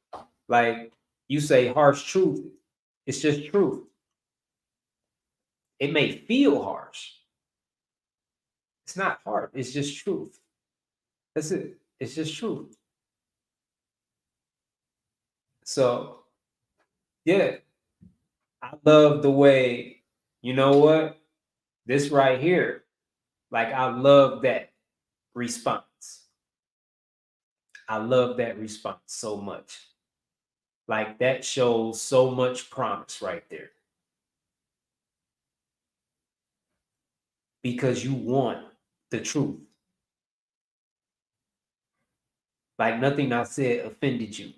like you say harsh truth. It's just truth. It may feel harsh. It's not hard. It's just truth. That's it. It's just truth. So, yeah, I love the way, you know what? This right here, like I love that response. I love that response so much. Like that shows so much promise right there. Because you want the truth. Like nothing I said offended you.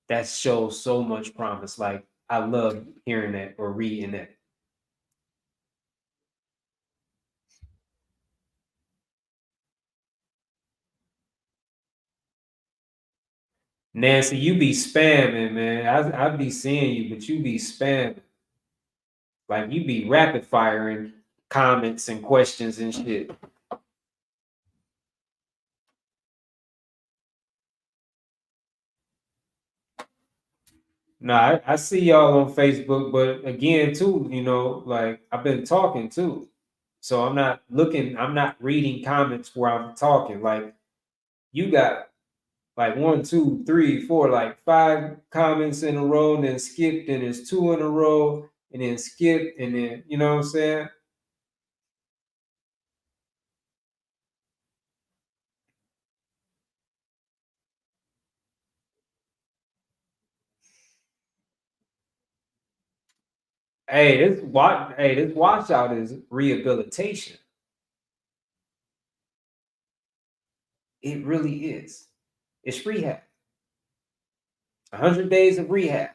That shows so much promise. Like I love hearing that or reading that. Nancy, you be spamming, man. I be seeing you, but you be spamming. Like you be rapid firing comments and questions and shit. No, I see y'all on Facebook, but again, too, like I've been talking too. So I'm not reading comments where I'm talking. Like you got like one, two, three, four, like five comments in a row, and then skipped, and it's two in a row, and then skipped, and then you know what I'm saying? This washout is rehabilitation. It really is. It's rehab. 100 days of rehab.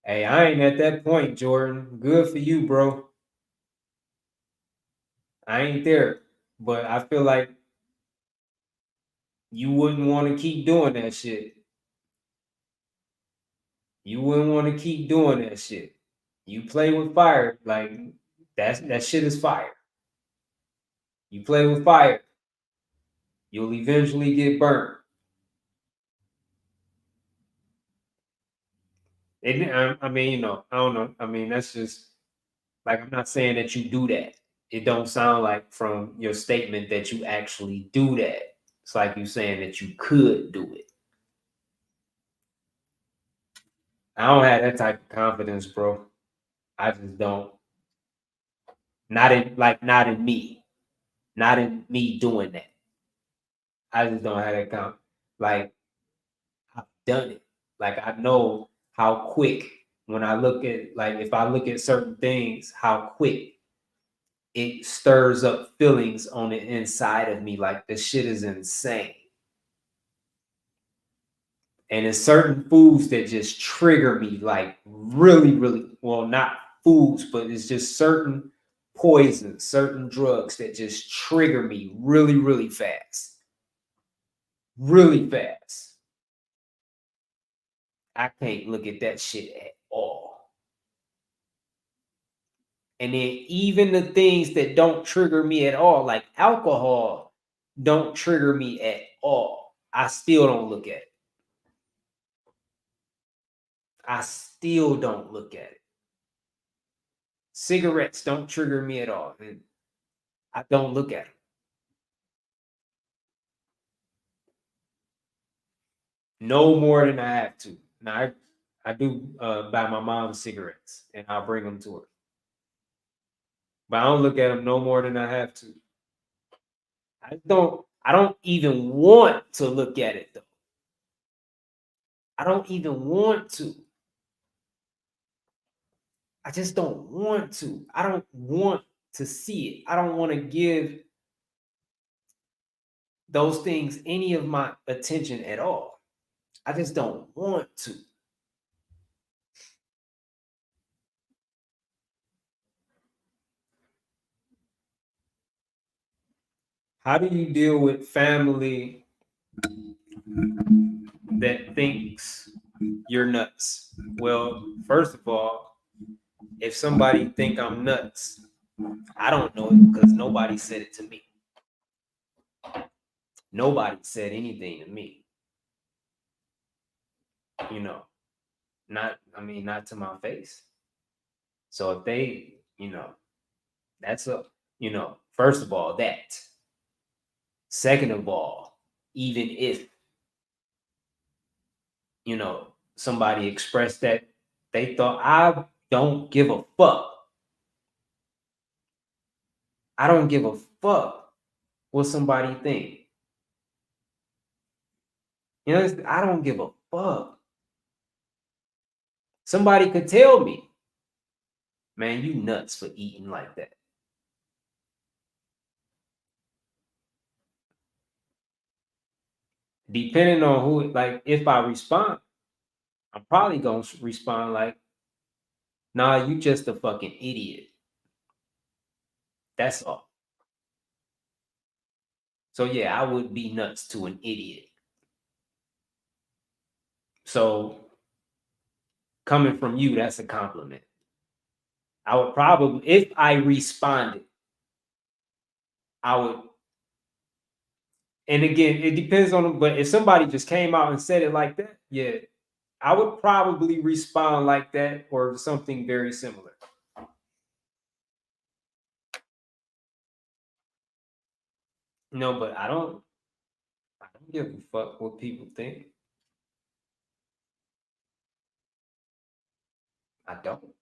Hey, I ain't at that point, Jordan. Good for you, bro. I ain't there, but I feel like you wouldn't want to keep doing that shit. You wouldn't want to keep doing that shit. You play with fire, like that shit is fire. You play with fire, you'll eventually get burned. And I mean, I don't know. I mean, that's just like I'm not saying that you do that. It don't sound like from your statement that you actually do that. It's like you saying that you could do it. I don't have that type of confidence, bro. I just don't. Not in me. Not in me doing that. I just don't have that confidence. Like I've done it. Like I know how quick when I look at like if I look at certain things, how quick it stirs up feelings on the inside of me. Like this shit is insane. And it's certain foods that just trigger me, like really, really, well, not foods, but it's just certain poisons, certain drugs that just trigger me really, really fast. Really fast. I can't look at that shit at all. And then even the things that don't trigger me at all, like alcohol, don't trigger me at all. I still don't look at it. I still don't look at it. Cigarettes don't trigger me at all. And I don't look at them. No more than I have to. Now I do buy my mom cigarettes and I'll bring them to her. But I don't look at them no more than I have to. I don't even want to look at it though. I don't even want to. I just don't want to. I don't want to see it. I don't want to give those things any of my attention at all. I just don't want to. How do you deal with family that thinks you're nuts? Well, first of all, if somebody think I'm nuts, I don't know it because nobody said it to me. Nobody said anything to me. You know, not to my face. So if they, that's first of all, that. Second of all, even if, somebody expressed that they thought, I don't give a fuck. I don't give a fuck what somebody think. I don't give a fuck. Somebody could tell me, man, you nuts for eating like that. Depending on who, like, if I respond, I'm probably gonna respond like, nah, you just a fucking idiot. That's all. So yeah, I would be nuts to an idiot. So coming from you, that's a compliment. I would probably, if I responded, I would, and again, it depends on them, but if somebody just came out and said it like that, yeah, I would probably respond like that or something very similar. No, but I don't give a fuck what people think. I don't.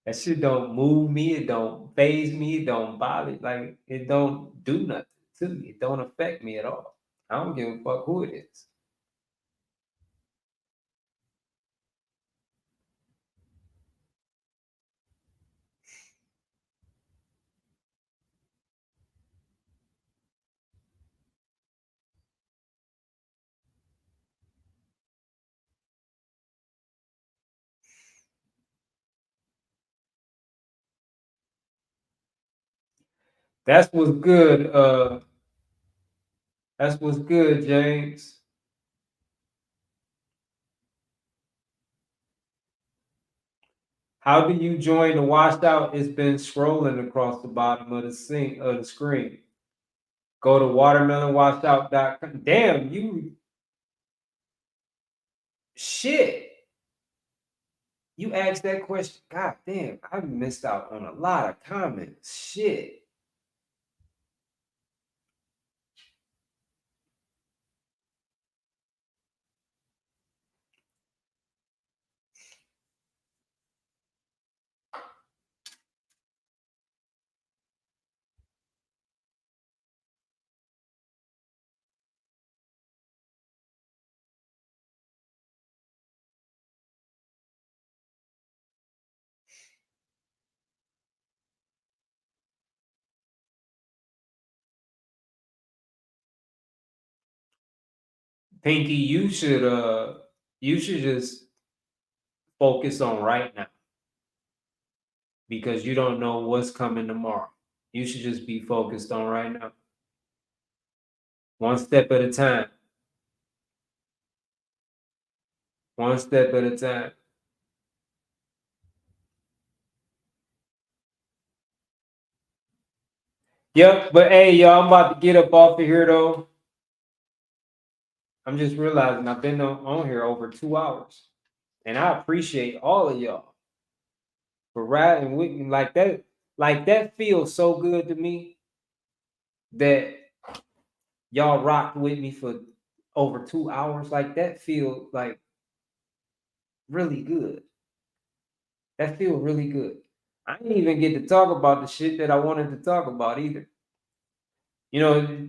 That shit don't move me. It don't phase me. It don't bother. Like it don't do nothing to me. It don't affect me at all. I don't give a fuck who it is. That's what's good. That's what's good, James. How do you join the washed out? It's been scrolling across the bottom of the screen. Go to watermelonwashout.com. Damn, you shit. You asked that question. God damn, I missed out on a lot of comments. Shit. Pinky, you should just focus on right now because you don't know what's coming tomorrow. You should just be focused on right now. One step at a time. One step at a time. Yep, but hey, y'all, I'm about to get up off of here though. I'm just realizing I've been on here over 2 hours, and I appreciate all of y'all for riding with me like that. Like that feels so good to me that y'all rocked with me for over 2 hours. Like that feels like really good. That feels really good. I didn't even get to talk about the shit that I wanted to talk about either. You know,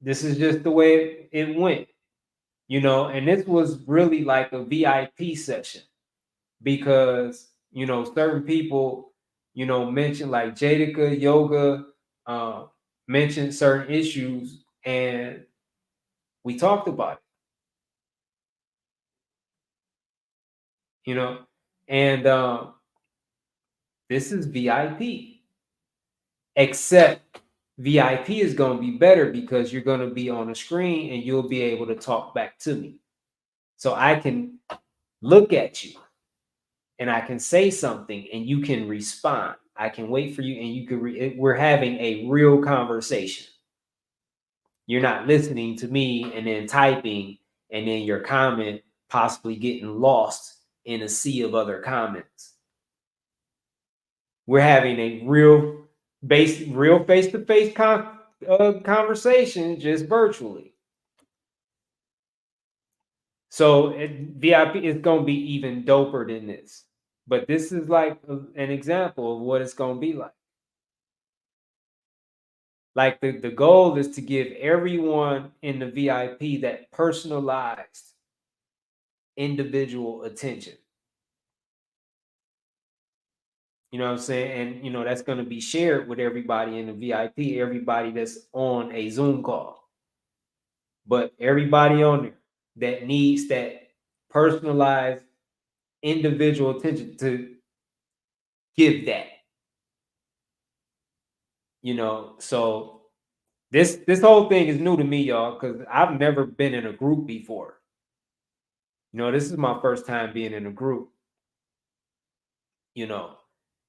this is just the way it went. You know, and this was really like a VIP session because certain people mentioned like Jadica Yoga, mentioned certain issues, and we talked about it. And this is VIP, except VIP is going to be better because you're going to be on a screen and you'll be able to talk back to me, so I can look at you and I can say something and you can respond. I can wait for you and you can we're having a real conversation. You're not listening to me and then typing and then your comment possibly getting lost in a sea of other comments. We're having a real face-to-face conversation just virtually. So VIP is going to be even doper than this. But this is like an example of what it's going to be like. Like the goal is to give everyone in the VIP that personalized individual attention. You know what I'm saying? And that's going to be shared with everybody in the VIP, everybody that's on a Zoom call. But everybody on there that needs that personalized individual attention to give that. So this whole thing is new to me, y'all, because I've never been in a group before. This is my first time being in a group.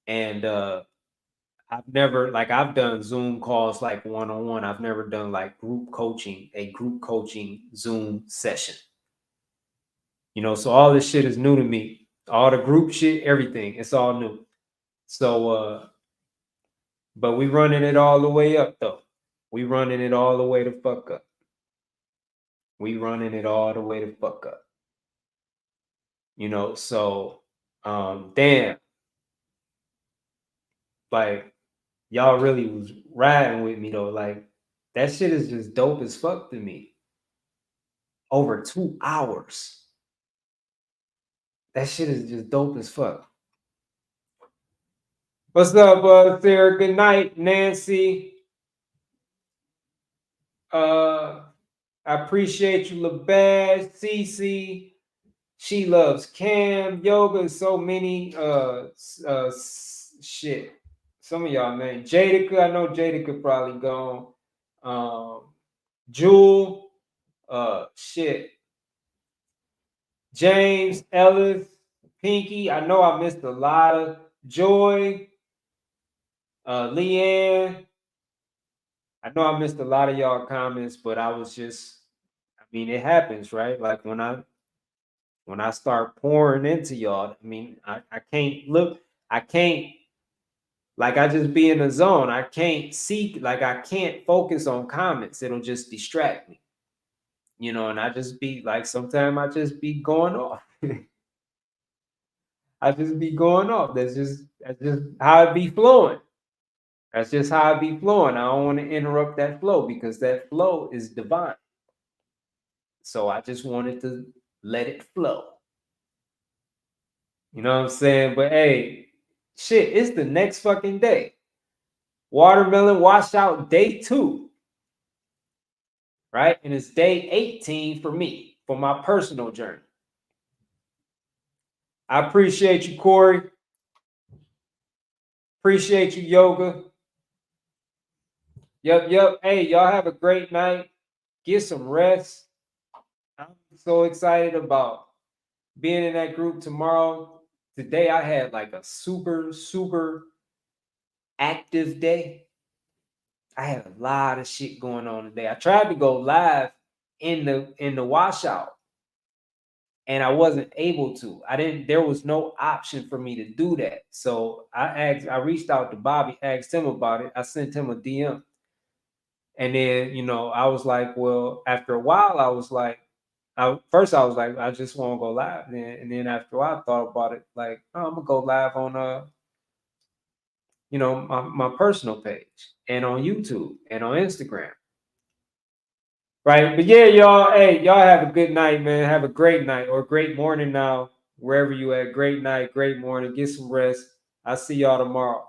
And I've done Zoom calls like one-on-one. I've never done like group coaching Zoom session. So all this shit is new to me. All the group shit, everything, it's all new. So but we running it all the way up though. We running it all the way to fuck up. We running it all the way to fuck up. So damn. Like y'all really was riding with me though. Like that shit is just dope as fuck to me. Over 2 hours. That shit is just dope as fuck. What's up, Sarah? Good night, Nancy. I appreciate you, LaBash, Cece. She loves Cam, yoga, so many shit. Some of y'all, man. Jadica, I know Jadica probably gone. Jewel, shit. James, Ellis, Pinky. I know I missed a lot of Joy, Leanne. I know I missed a lot of y'all comments, but I was just, it happens, right? Like when I start pouring into y'all, I can't look, I can't, like I just be in the zone. I can't see, like I can't focus on comments. It'll just distract me, and I just be like, sometimes I just be going off. I just be going off. That's just how it be flowing. That's just how it be flowing. I don't want to interrupt that flow because that flow is divine. So I just wanted to let it flow. You know what I'm saying? But hey, shit, it's the next fucking day. Watermelon Washout day 2. Right? And it's day 18 for me, for my personal journey. I appreciate you, Corey. Appreciate you, Yoga. Yep. Hey, y'all have a great night. Get some rest. I'm so excited about being in that group tomorrow. Today I had like a super active day. I had a lot of shit going on today. I tried to go live in the washout, and I wasn't able to. There was no option for me to do that. So I reached out to Bobby, asked him about it. I sent him a DM. And then, I was like, well, after a while, I was like, first I was like, I just want to go live. And then after a while, I thought about it, like, oh, I'm gonna go live on my personal page and on YouTube and on Instagram. Right. But yeah, y'all, hey, y'all have a good night, man. Have a great night or great morning now, wherever you at. Great night, great morning. Get some rest. I'll see y'all tomorrow.